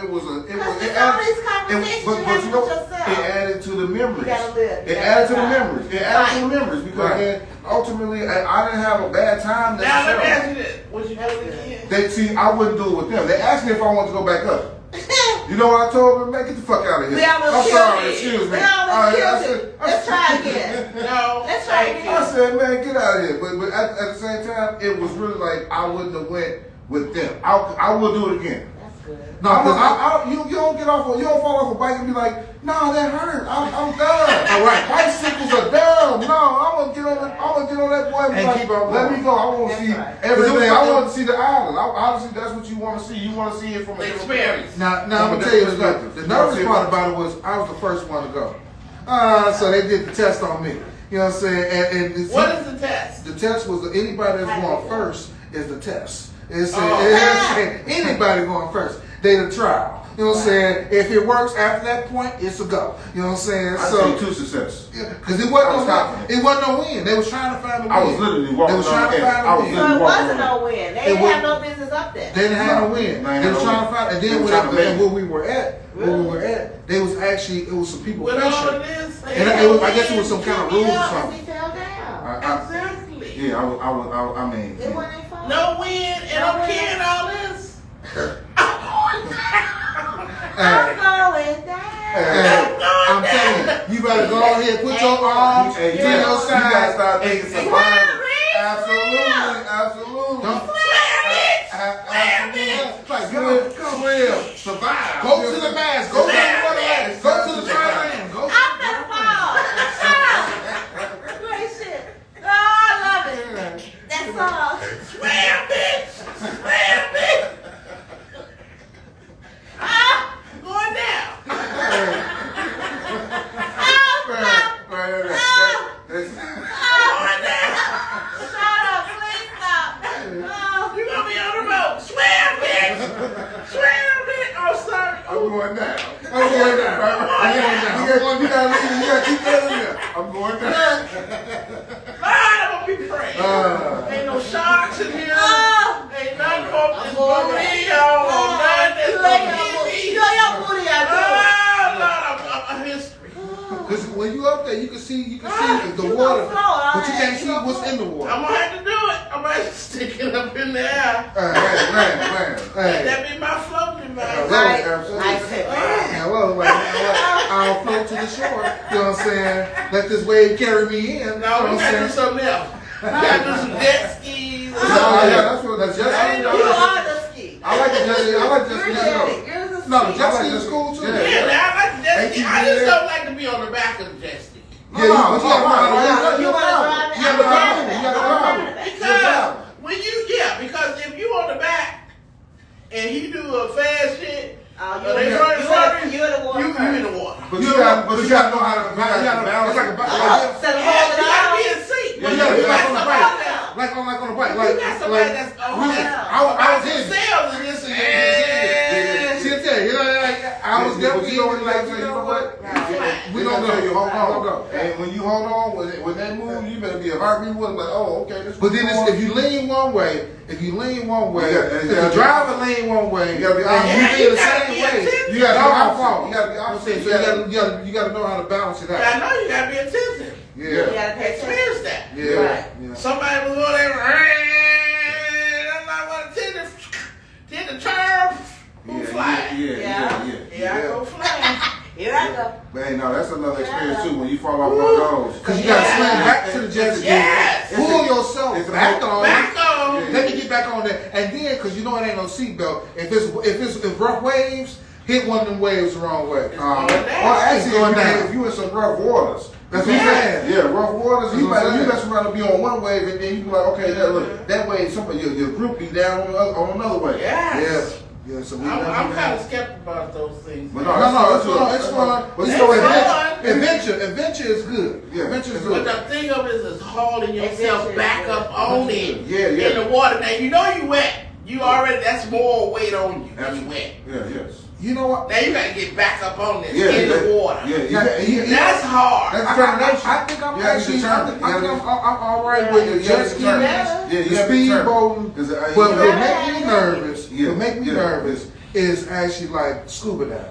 was a. Because it's all these conversations you have with yourself. It added to the memories. You gotta live. It added to the memories. It added to the memories because Right. then ultimately I didn't have a bad time. Now let me necessarily. ask you this. What you do again? They see, I wouldn't do it with them. They asked me if I wanted to go back up. You know what I told them? Man, get the fuck out of here. We almost I'm killed sorry, you. excuse me. We almost killed you. I Let's try again. No. Let's try thank again. I said, man, get out of here. But at the same time, it was really like I wouldn't have went with them. I will do it again. That's good. No, because You don't get off. You don't fall off a bike and be like, no, that hurt. I'm done. All right. Bicycles are dumb. No, I'm gonna get on that boy and be And like, keep on let going. me go. I want to That's see right. everything. I want to see the island. Honestly, that's what you want to see. You want to see it from a The different experience. Now From I'm a gonna tell you different this. perspective. The nervous part about it was I was the first one to go. So they did the test on me. You know what I'm saying? And What is the test? the test was that anybody that's going first is the test. It's Oh. anybody going first. They the trial. You know what I'm saying? If it works after that point, it's a go. You know what I'm saying? I So see two success. because it I was wasn't confident. it wasn't no win. They was trying to find a win. I was literally walking They was on trying the to edge. find I a was win. So literally it walking wasn't on no win. They It didn't was- have no business up there. They didn't have no No, win. they ain't They had was no trying win. to find, and They then was trying to make where it. we were at, they was actually it was some people With all fishing. of this, And it was, I guess it was some kind of rules or Because something. he fell down. exactly. Yeah, I mean. It wasn't their fault. No win, and I'm carrying all this. I'm going down. Hey, I'm telling you, you better go ahead, put your arms Hey, to you your gotta side. start thinking survival. Absolutely. Don't Like, swim, survive. go to the mask. Go to the waterland. Go to the dry land. Go. I'm gonna fall. Great shit. Oh, I love it. That's all. Swam, bitch! Swam, bitch! Ah! Going down. Going down. Shut up, please stop. Oh. You gonna be on the boat. Swam, bitch! Swam, bitch! Oh, sorry. I'm Oh, going down. You gotta keep that in there. I'm going down. Lord, I'm gonna be praying. Ain't no sharks in here. Oh. Ain't nothing for me. Nothing You lay your booty out there. Oh, Lord, I'm a history. Because when you up there, you can see the You water, gonna float, but you alright. can't see what's in the water. I'm gonna have to do it. I'm gonna have to stick it up in the air. Hey, That be my floating device. Right. Absolutely. I said, man. hello, like, I'll float to the shore. You know what I'm saying? Let this wave carry me in. You know No, what we I'm gotta do saying? something else. We gotta do some jet skis. That's Jet just. I ain't You are the ski. I like the No, the jet ski is cool too. Yeah, I like the jet ski. I just ATV. don't like to be on the back of the jet ski. Yeah, you gotta drive. You wanna drive it? You gotta drive it. You gotta drive it. Because when because if you on the back and he do a fast shit, you're they run sorry, you in the water. you in the water. But you gotta know how to balance. It's like a bike. So You gotta be in sync. Yeah, you gotta be like on the bike. bike. Like on a bike. You Like got somebody that's I was in. sales and this I was definitely like, you know what? We don't tell you, hold on. And when you hold on, when they move, you better be a heartbeat with them. Like, oh, okay. But then if you lean one way, if the driver lean one way, You gotta be and you lean the same be way, attentive. You gotta be all opposite. fault. You gotta be opposite. So you gotta know how to balance it I out. know you gotta be attentive. You Yeah. gotta pay attention. Experience that. Yeah. Right. Yeah. Somebody was going there, I'm not gonna tend to turn, who fly? Yeah, I go flying. Here I go. But hey, no, that's another experience too. When you fall off one of those, Because you gotta swing back to the jet ski, Yes. pull yourself It's a back on. Back on. Let me get back on there, and then because you know it ain't no seatbelt. If rough waves, hit one of them waves the wrong way. going down. Or actually, going down. if you in some rough waters. That's what I'm saying. Yeah, rough waters. You That's what I'm saying. mess around to be on one wave, and then you be like, okay, that way, your group be down on another wave. Yes. Yeah, so I'm kind of skeptical about those things. But No, it's fun. But you know, fun. adventure is good. Yeah. Adventure is But good. the thing of it is hauling yourself Adventure back is up good. on it Yeah. in the water. Now you know you wet. You already that's more weight on you when you wet. Yes. You know what? Now you gotta get back up on this Yeah, in the water. That's hard. That's determination. I think I'm You gotta be actually, determined. I'm all right with the jet ski, Yeah, you the gotta be speedboating. determined. But what gotta make have me it. nervous, Yeah, what make me yeah. nervous is actually like scuba diving.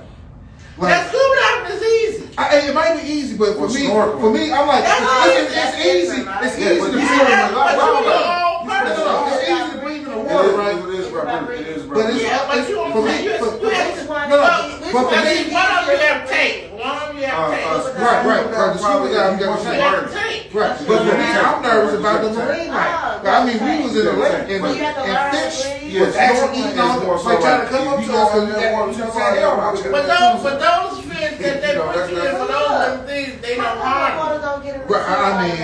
That scuba diving is easy. It might be easy, but Or for me, snorkeling. I'm like, That's it's easy. easy. That's It's Yeah, easy but to you breathe still in in the the water. water. It's easy to breathe in the water, right? It is rubber. It is But rubber. it's Yeah, but you for don't me. say you for- you have to. but for Now, me, see, one of them you have to take. One of them you have to take. right. The scuba dive, you gotta You take. have to take. Right, but for me, I'm nervous about the marine life. I mean, we was in the lake and Well, you have to learn to fish breathe. was actually eating on more us, so like trying to like, come up if to you us go in and there, you know what I'm saying? But those fish that they put you in for those things, they don't harm you. Right, I mean,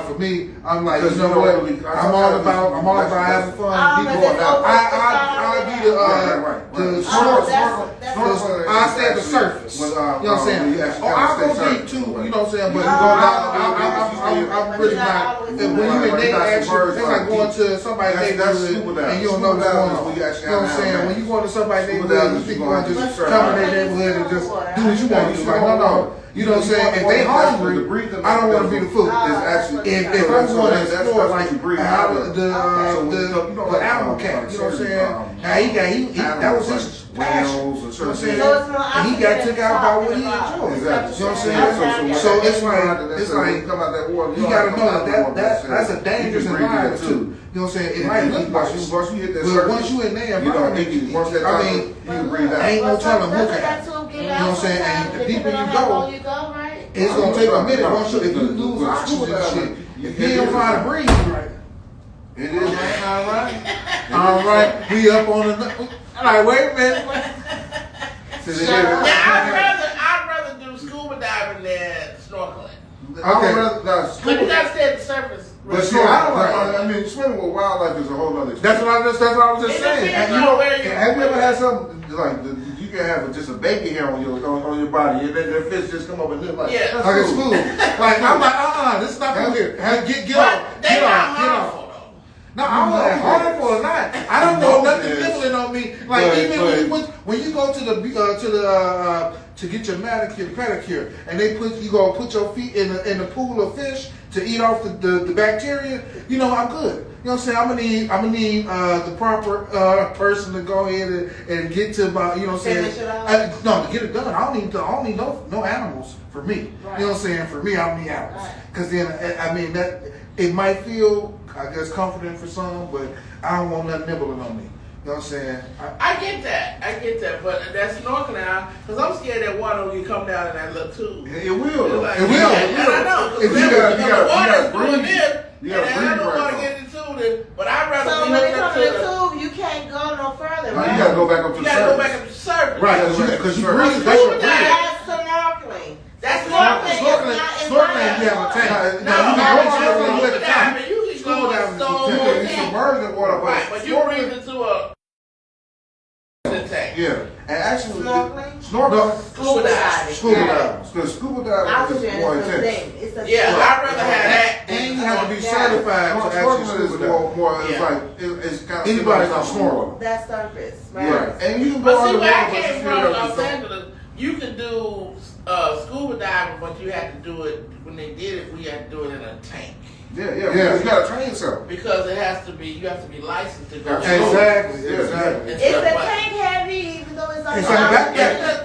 for me, I'm like, you Because know you don't what? really- I'm all about having fun. Oh, Be but going it's out. over- I'll be the Right. snorkel. that's- I stay at the surface. You know what I'm saying? I'll go deep too. You know what I'm saying? But you go down. I'm really not. When you in there, actually, it's like going to somebody's neighborhood and you don't know what's going on. You know what I'm saying? When you go to somebody's neighborhood, you think you're going to just come in their neighborhood and just do what you want to do. Like, no. You know what I'm saying? If they hungry, I don't want to be the food. If I'm going to explore like the animal cat, you know what I'm saying? Now he that was his passion. You know what I'm saying? And he got took out by what he enjoyed. Exactly. You know what I'm saying? So it's like come out that water. you gotta know that's a dangerous environment too. You know what I'm saying? It might look like you, once you hit that but surface, once you in there, you know, once that I mean, you can breathe out. ain't no telling what can happen. You know what I'm saying? And the deeper you go, right? it's gonna take a minute. Once if you lose oxygen and shit, if you don't know how to breathe, right? It is. All right, we up on the. All right, wait a minute. I'd rather do scuba diving than snorkeling. Okay. But you gotta stay at the surface. But see, I don't like. I mean, swimming with wildlife is a whole other. That's what I was just It saying. depends And on where you- Have you ever had something like you can have just a baby hair on your body, and then the fish just come up and live like Yeah. that's Like it's cool. food. Like I'm like, this is not food here. Get off. But they Get not off. Get off. harmful though. No, I'm harmful or not. I don't want nothing nibbling on me. Like But- even when you go to the to get your manicure, pedicure, and they put your feet in the pool of fish to eat off the bacteria. You know I'm good. You know what I'm saying? I'm gonna need the proper person to go ahead and get to about, you know what I'm saying? Finish it out? No, to get it done. I don't need no animals for me. Right. You know what I'm saying? For me, I don't need animals. Right. Because then I mean that it might feel, I guess, comforting for some, but I don't want nothing nibbling on me. You know what I'm saying? I get that, but that's snorkeling because I'm scared that water will come down in that little tube. It will. It's like, It will. yeah, and I know. If you gotta- the you gotta water's breathe. doing this, You and gotta I breathe don't right want to now. get into it, but I'd rather So be when it hooked up comes to to the the. tube, you can't go no further, No, right? you gotta go back up to You the gotta go back surface. up to the surface. Right, because you breathe. That's your Scuba breathing. That's snorkeling. That's Snorkeling. Snorkeling, you have a tank. No, you can go snorkeling with scuba a tank. diving, you can Scuba go diving is so a tank. You submerge in water, right, but you snorkeling- breathe into a tank. Yeah, and actually, Snorkeling? snorkeling, Scuba diving. scuba diving, because scuba diving Oxygen is more is a intense. thing. It's a Yeah, thing. I'd rather have that. And you have to be Yeah. certified to actually Snorkeling is scuba dive. more, it's Yeah. like, it's kind of. Anybody can snorkel. That's surface, right? Right, and you can go But see, underwater, where I but you came still from, have Los to. Angeles, you could do scuba diving, but you had to do it, when they did it, we had to do it in a tank. Yeah, Yeah. because you gotta train yourself. Because it has to be, you have to be licensed to go. Exactly, Yeah. exactly. Is the tank heavy even though it's on It's the like that.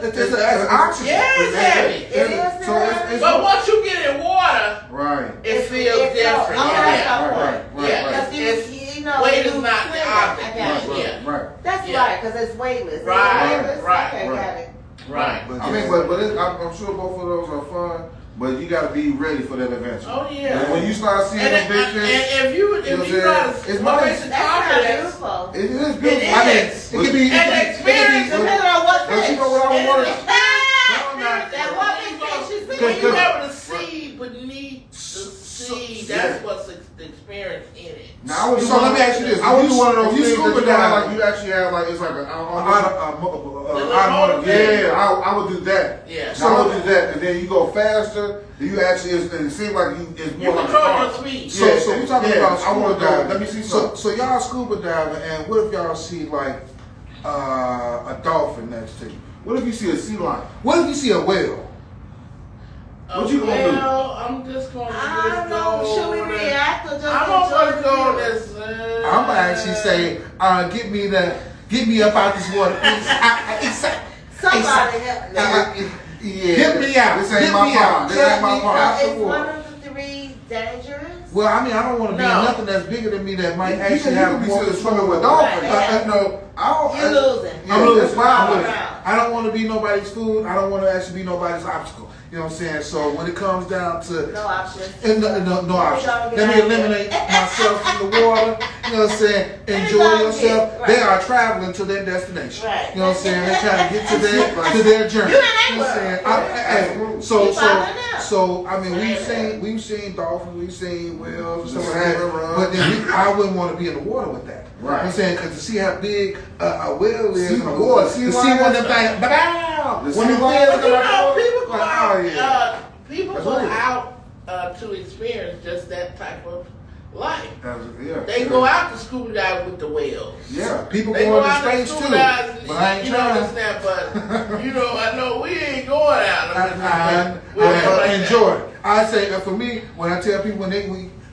oxygen? It's oxygen. Yeah, it's heavy. It is So it's But once you get in water, right. it feels It's different. oh, Yeah. that's our point. Yeah. Because It's- you know, weight you is not the swim, object. I got you. Yeah. Right. That's Yeah. right, because it's weightless. Is it Right, weightless? right, Okay, right. got it. Right. I mean, but I'm sure both of those are fun, but you gotta be ready for that adventure. Oh, yeah. And when you start seeing And, them big fish, and if you know what I'm got saying? It's what nice. makes it That's not confidence, beautiful. it is It beautiful. is. I mean, it could be. And the experience, Depending on what But fish. you know what I want to That one big fish you see. when you able to see beneath the sea, that's what's the experience in it. Now, I would do So one- let me ask you this. I would do one of If those you things scuba that you have, dive- like you actually have, like it's like an motor yeah, I would do that. Yeah. So I would do that, and then you go faster. And you actually, it seems like it's You more like a control car. your speed. So we talking Yeah, about I scuba wanna go. diving. Let me see So something. y'all scuba diving, and what if y'all see like a dolphin next to you? What if you see a sea lion? What if you see a whale? What you gonna do? Well, I'm just gonna I don't know. go Should we with- react or just I'm gonna enjoy go the view? this. I'm gonna actually say, get me up out this water, please. Somebody help me. Yeah. Get me out. This ain't Get my me out. part. This ain't my Get me part. out. Is one of the three dangerous? Well, I mean, I don't want to be No. in nothing that's bigger than me that might You actually can have be more swimming control with over. dolphins. Right. No, I don't. You're losing. Yeah, I'm that's losing. why I'm I'm losing. around. I don't want to be nobody's food. I don't want to actually be nobody's obstacle. You know what I'm saying? So when it comes down to No options. no option. Let me Let me get out eliminate myself from the water. You know what I'm saying? Enjoy Let me yourself. go. They Right. are traveling to their destination. Right. You know what I'm saying? They're trying to get to their journey. You in You know what I'm saying? Absolutely. So You following now. so I mean we've seen dolphins, we've seen whales and stuff like that. Salmon run. But then I wouldn't want to be in the water with that. You know what I'm Right. saying? Because to see how big a whale is See, in the look, water, see to see lions? one of them things, ba-bow, The when the sea whales lions? But you come out know, the people water, go like, out. oh yeah. People That's go real. out to experience just that type of life. Yeah. They go out to scuba dive with the whales. Yeah. People They go go out into to space scuba too, dive, but I ain't you know trying. this that, but you know, I know we ain't going out. I enjoy it. I say for me, when I tell people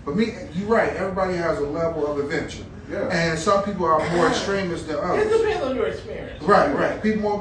for me, you're right. Everybody has a level of adventure, Yeah. and some people are more extremist than It others. depends on your experience. Right.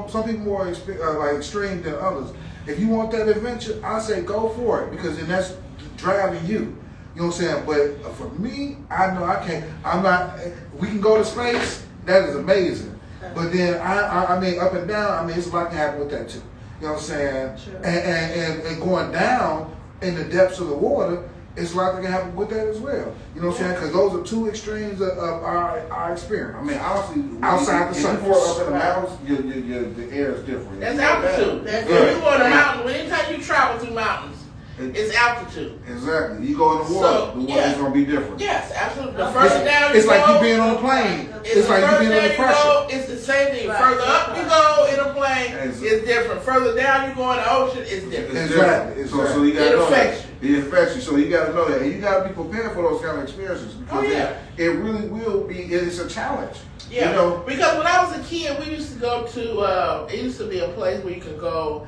Some people more like extreme than others. If you want that adventure, I say go for it because then that's driving you. You know what I'm saying? But for me, I know I can't. I'm not. We can go to space. That is amazing. But then I mean, up and down. I mean, it's a lot can happen with that too. You know what I'm saying? Sure. And going down in the depths of the water, it's a lot that can happen with that as well. You know what I'm saying? Because those are two extremes of our experience. I mean, honestly, Outside the if you surface. go up in the mountains, the air is different. That's altitude. That's When right. you go on a mountain, anytime you travel through mountains, it's altitude. Exactly. You go in the water, So, the water's yeah. gonna be different. Yes, absolutely. The It's- further down you It's like go, you being on a plane. It's like you further being down under you pressure. go, it's the same thing. Right. Further up you go in a plane, It's- it's different. Further down you go in the ocean, it's different. It's Exactly, different. So you gotta It know affects that. It affects you. So you gotta know that. And you gotta be prepared for those kind of experiences because Oh, yeah. it really will be, it's a challenge. Yeah, You know? because when I was a kid, we used to go to, it used to be a place where you could go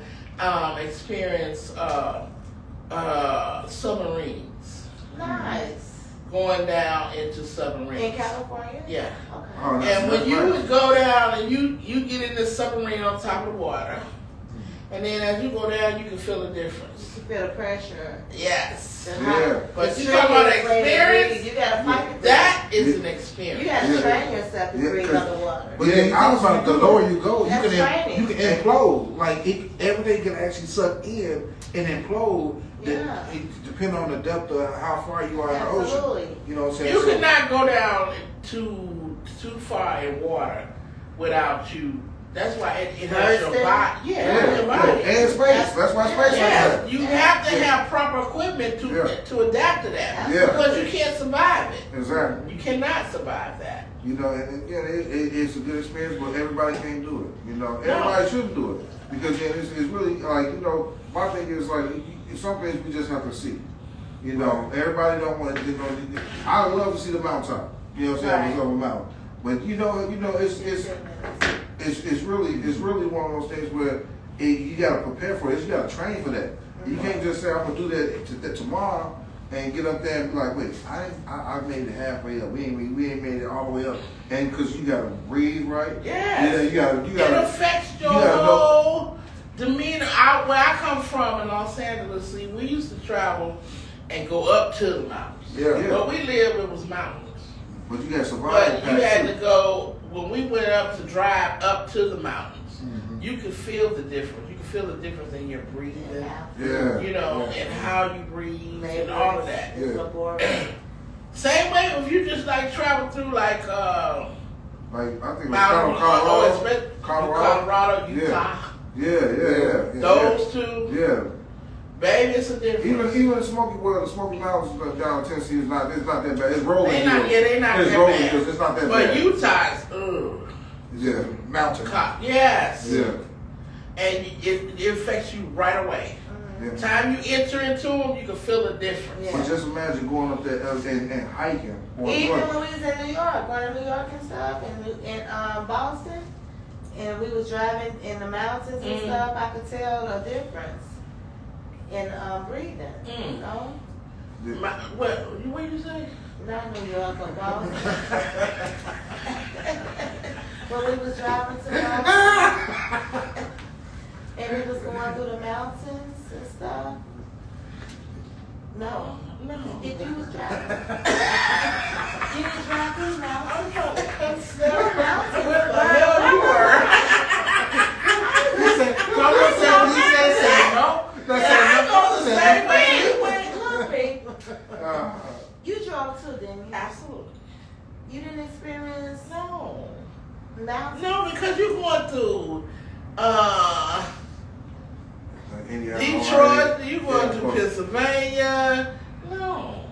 experience submarines. Nice. Going down into submarines. In California? Yeah. Okay. Oh, And when you right. would go down and you get in this submarine on top of the water, and then as you go down, you can feel the difference. You feel the pressure. Yes. And Yeah. how But the you talking about trigger is way to experience? breathe. You gotta fight it. That is an You experience. gotta Yeah. train yourself to Yeah, breathe 'cause- underwater. But then I was like, the lower you go, you That's can training. you can implode. Like everything can actually suck in and implode. Yeah. Depending on the depth of how far you are in the ocean. Absolutely. You know what I'm saying? You So- cannot go down too far in water without you That's why it hurts your body. Yeah, Your body. and space. That's why space like Yes, that. you have to have proper equipment to adapt to that. Yeah. Because you can't survive it. Exactly. You cannot survive that. You know, and again, it's a good experience, but everybody can't do it. You know, everybody shouldn't do it because then it's really like, you know, my thing is like some things we just have to see. You know, everybody don't want to. You know, I would love to see the mountaintop. You know what I'm saying? What's up a mountain, but you know, it's really one of those things where you got to prepare for it. You got to train for that. You can't just say I'm gonna do that tomorrow and get up there and be like, wait, I made it halfway up. We ain't made it all the way up. And because you gotta breathe right. Yeah. You gotta. It affects your whole demeanor. Where I come from in Los Angeles, see, we used to travel and go up to the mountains. Yeah. But we lived, it was mountains. But you gotta survive. But you had to go, when we went up to drive up to the mountains, you could feel the difference. You could feel the difference in your breathing. Yeah. You know, and how you breathe and all of that. Yeah. Same way if you just like travel through like I think it was Colorado, Utah. Yeah. Those two. Yeah. Baby, it's a difference. Even the Smoky Mountains down in Tennessee is not that bad. It's rolling. They not it's that rolling bad. because it's not that but bad. Utah's, ugh. Yeah. Mountain. Yes. Yeah. And it affects you right away. Yeah. Time you enter into them, you can feel the difference. Yeah. But just imagine going up there and hiking. Even when we was in New York, going to New York and stuff, in Boston, and we was driving in the mountains and stuff, I could tell the difference in breathing. You know? What you say? Not New York or Boston. When we was driving to Boston, and we was going through the mountains and stuff. No. If you was driving, you was driving through the mountains. Where the hell you were? You drove too, didn't you? Absolutely. You didn't experience No. mountains? No, because you're going to Detroit, you're going to Pennsylvania. No.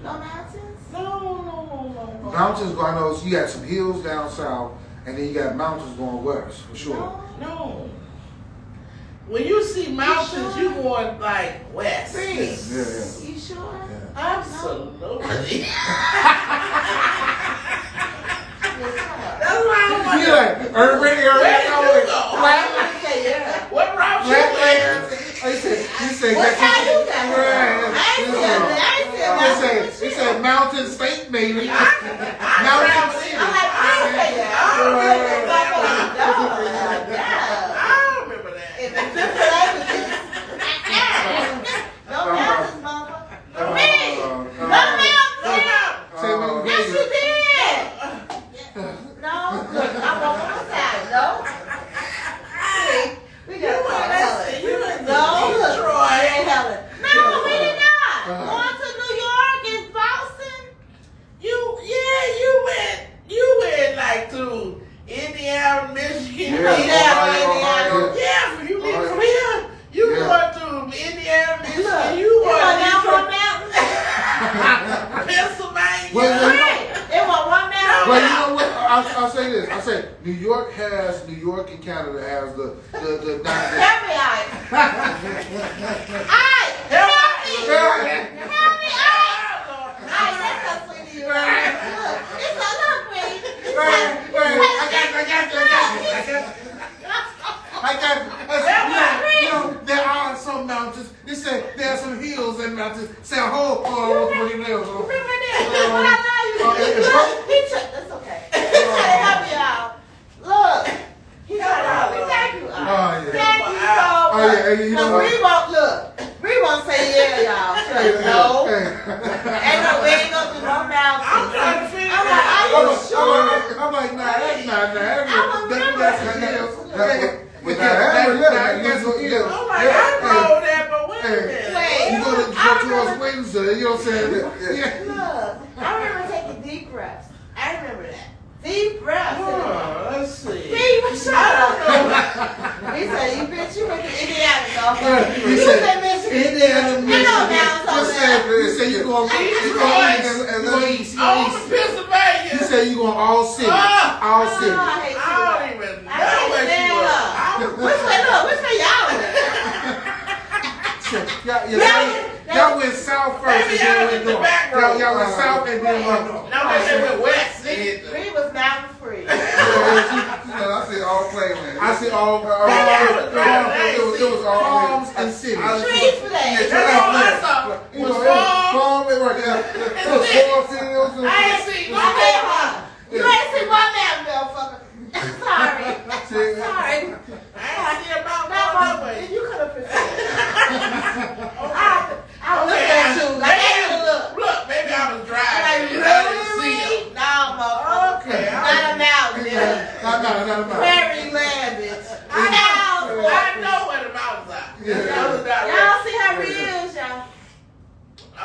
No mountains? No. Mountains going on, so you got some hills down south, and then you got mountains going west, for sure. No. When you see mountains, you going like west. Yeah. You sure? Absolutely. That's why I'm You like urban Where did you go? yeah. What route you went? He said, What time you got? he said Mountain State, baby. I traveled in. I remember that. You went like to Indiana, Michigan. Yeah, you leave from here. You going to Indiana, Michigan. You going to Pennsylvania. It was one man. Well, you know what? I'll say this. I'll say New York and Canada has the Help me out. Help me out. That's so sweet of you. Look, it's a look, baby. You know, there are some mountains. They say there are some hills and mountains. Say a whole pretty hills. Remember this. But I love you. Look, that's okay. He trying to help me out. Look, he trying to help me. Thank you. Thank you so much. You know what? We won't say yeah, y'all. No. We ain't gonna do no mountains. I'm trying to figure I'm it like, out. are you sure? I'm like, nah, that's not that. That's the hills. I'm like, I know that, but wait a minute. Wait. You go towards Windsor, you know what I'm saying? Yeah. Look, I remember taking deep breaths. I remember that. Deep breaths. Let's see. Shut up. motherfucker. He You said, said Michigan. Indiana, You know Michigan. now, He said you going east. Oh, Pennsylvania. He said you going all city. All city. I hate I don't even I know can't where she stand was. her. Which way y'all went? Y'all went south first Maybe and then y'all went went the north. back road. Y'all went south and then went north. No, they went west. Free was mountain free. I said all playland. I said all It was all farms and cities. Trees for that. That's all I saw was farms. Farm and right there. It was four fields and I ain't seen no Okay, farms. huh? You ain't seen one man, motherfucker. Sorry. Sorry. I ain't see about No, no Mom, way. you could have I was looking at you. Like, hey, look. Look, maybe I was driving. Like, and I didn't see really? him. No, motherfucker. Okay, Not a mountain, bitch. Not a mountain. Prairie land, bitch. I know where the mountains are. That was not Y'all see how Ree is, y'all.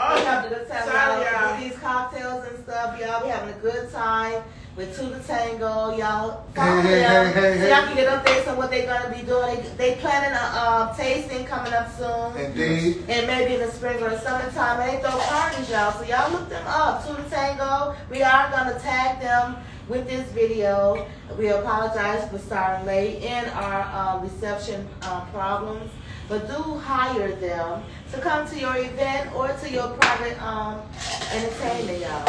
Oh, We have to tell sorry, y'all y'all. with these cocktails and stuff. Y'all be having a good time with Two Tango. Y'all follow them so y'all can get updates on what they're gonna be doing. They planning a tasting coming up soon. Indeed. And maybe in the spring or the summertime, and they throw parties, y'all. So y'all look them up. Two Tango. We are gonna tag them with this video. We apologize for starting late in our reception problems, but do hire them to come to your event or to your private entertainment, y'all.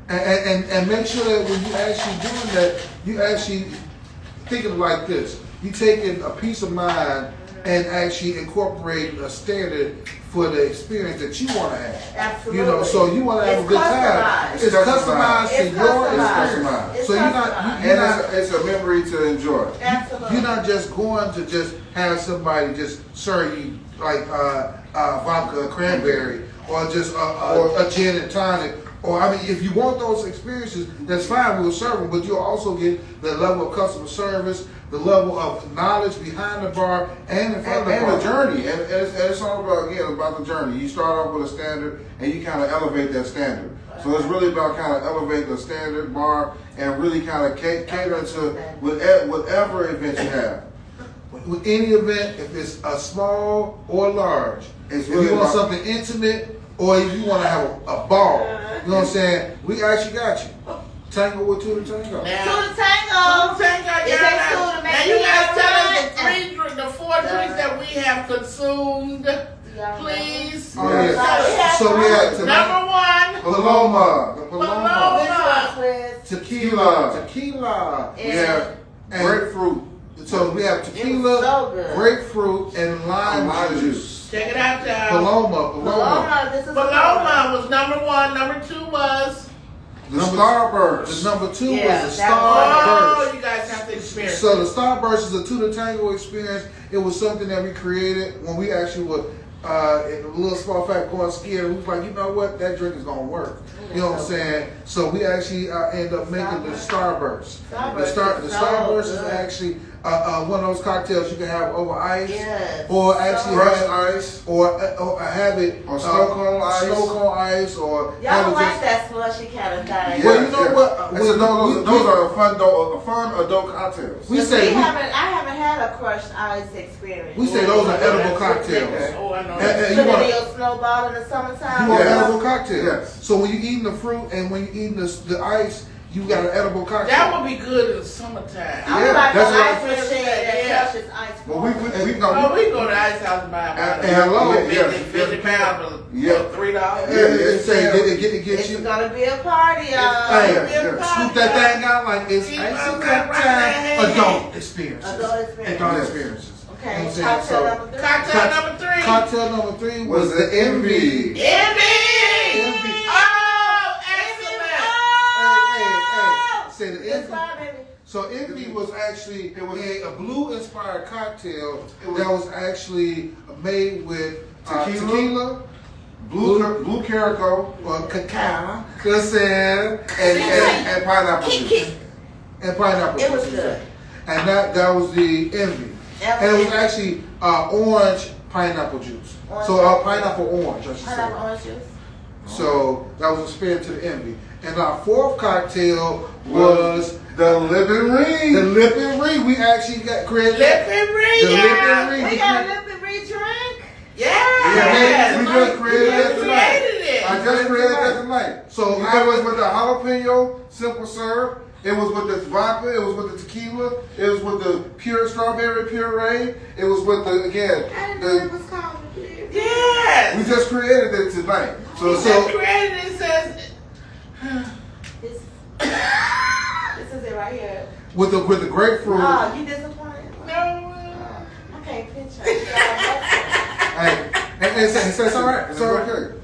And make sure that when you actually doing that, you actually thinking like this. You taking a peace of mind and actually incorporating a standard for the experience that you want to have. Absolutely. You know, so you want to have It's a good time. customized. It's customized to It's your customized. It's So you're customized. not it's a memory to enjoy. Absolutely. you're not just going to just have somebody just serve you like vodka, cranberry, or just a gin and tonic. Or I mean, if you want those experiences, that's fine. We'll serve them, but you'll also get the level of customer service, the level of knowledge behind the bar and in front of the bar. And the journey, and it's all about the journey. You start off with a standard, and you kind of elevate that standard. So it's really about kind of elevating the standard bar and really kind of cater to whatever event you have. With any event, if it's a small or large, It's if really you want about- something intimate or if you want to have a ball, you know what I'm saying? We actually got you. Tango with Two Tango. Two Now, Tango. Two Tango, It yeah. takes two to Now make you me guys tell us right. the 4 drinks that we have consumed, please. Oh yeah. So we had tonight Number 1, Paloma. the Paloma. Which one, Quiz? tequila. We have And- grapefruit. So we have It was tequila, so good. grapefruit, and lime Lime juice. juice. check it out, y'all. Paloma. Paloma, this is Paloma was number 1. Number 2 was. The Starburst. The number 2 Yeah, was the that Oh, Starburst. you guys have to experience. So the Starburst is a Two Tango experience. It was something that we created when we actually were in a little small fat going skiing. We was like, you know what, that drink is gonna work. You know what I'm saying? So we actually end up making the Starburst. The Starburst is actually one of those cocktails you can have over ice, Yes. or actually Crushed have, ice. or have it Or snow cone ice. snow cone ice, or Y'all have don't it like just. that slushy kind of thing. Well, you know what? Those are fun adult cocktails. We I say haven't had a crushed ice experience. we say those are edible cocktails. Oh, I know. And Put you it want in your snowball in the summertime. You want an Yes. edible cocktail. Yes. So when you're eating the fruit and when you're eating the ice, you got an edible cocktail. That would be good in the summertime. I would like that's an what ice I'm machine that Yeah. crushes ice. Well, Oh, we go to the ice house and buy about And hello, 50 pounds for Yeah. $3. It say get It's you. gonna be a party, y'all. Hey, It's gonna be a party, scoop that y'all. thing out like it's Keep ice on cup that right time. there. Adult experiences. Adult experience. Adult experiences. Okay, You know what I'm saying? cocktail So, number 3. Cocktail number 3. cocktail number 3 was the envy. Envy! Envy. Oh, excellent! Hey, say the It's envy. fine, baby. So envy was actually a blue inspired cocktail that was actually made with tequila, Blue Caraco, cacao, and and pineapple juice. pineapple It was juice. good. And that was the envy. And it was actually orange pineapple juice. Orange So pineapple. pineapple orange, I should Pineapple say. orange juice. So that was a spin to the envy. And our 4th cocktail was The Lip and Ree. the Lip and Ree. We actually got created Lip and Ree, the Lip y'all. and Ree. We got a lip and read drink. Yes. We just created You that tonight. created it. I just created that tonight. So It was with the jalapeno simple serve. It was with the vodka. It was with the tequila. It was with the pure strawberry puree. It was with the Yes. we just created it tonight. So created it says This is it right here. with the grapefruit. Oh, you disappointed? no. I can't picture it. Hey, and it's all right. It's all okay.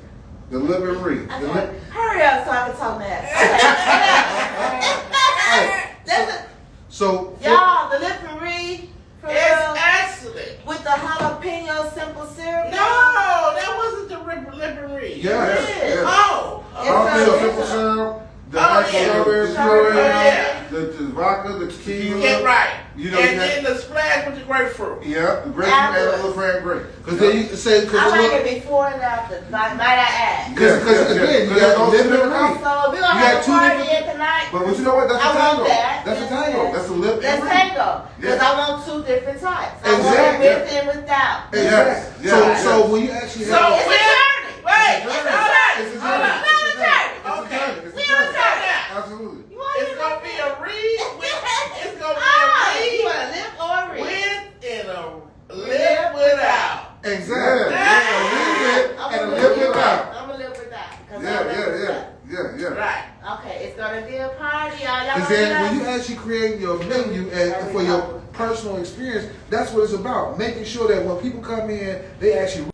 The lip and Ree. The lip. Hurry up so I can talk mad. Okay. so Y'all, the lip and Ree, for It's real, excellent. with the jalapeno simple syrup. No, that wasn't the lippery. Yes. It is. Yes. Oh. Jalapeno It's simple a- syrup. The Oh, actual yeah. strawberry Strawberry puree. yeah. The vodka. The tequila. You get right. You know, and you then the splash with the grapefruit. Yeah, the grapefruit and a little fried grape. because then you can say I because like it before and after. Might I add? Because again, you got lip and Ree. So if we're gonna You have got a two party different- here tonight, But you know what? That's a I want tango. that. That's a tango. That's a lip let's and Ree. tango. Because Yeah. I want two different types. I want Exactly. it with and without. Yes. Exactly. Yes. So when you actually So have It's a journey. wait, It's a hold journey. on. It's a Hold on. journey. It's a journey. Okay. It's a We journey. on journey. Absolutely. You want It's it? gonna be a read with. It's gonna Ah, be you a want a lip or a read Ree? with and a lip without. exactly Yeah. a little bit I'm and a gonna little live bit with out. that. I'm gonna live with that. 'Cause Yeah, I live with yeah, that. yeah, yeah, yeah. Right. Okay, it's gonna be a party, y'all. Y'all And wanna then when know? you actually create your menu and for your personal experience, that's what it's about. Making sure that when people come in, they actually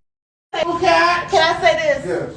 Can I say this? Yes.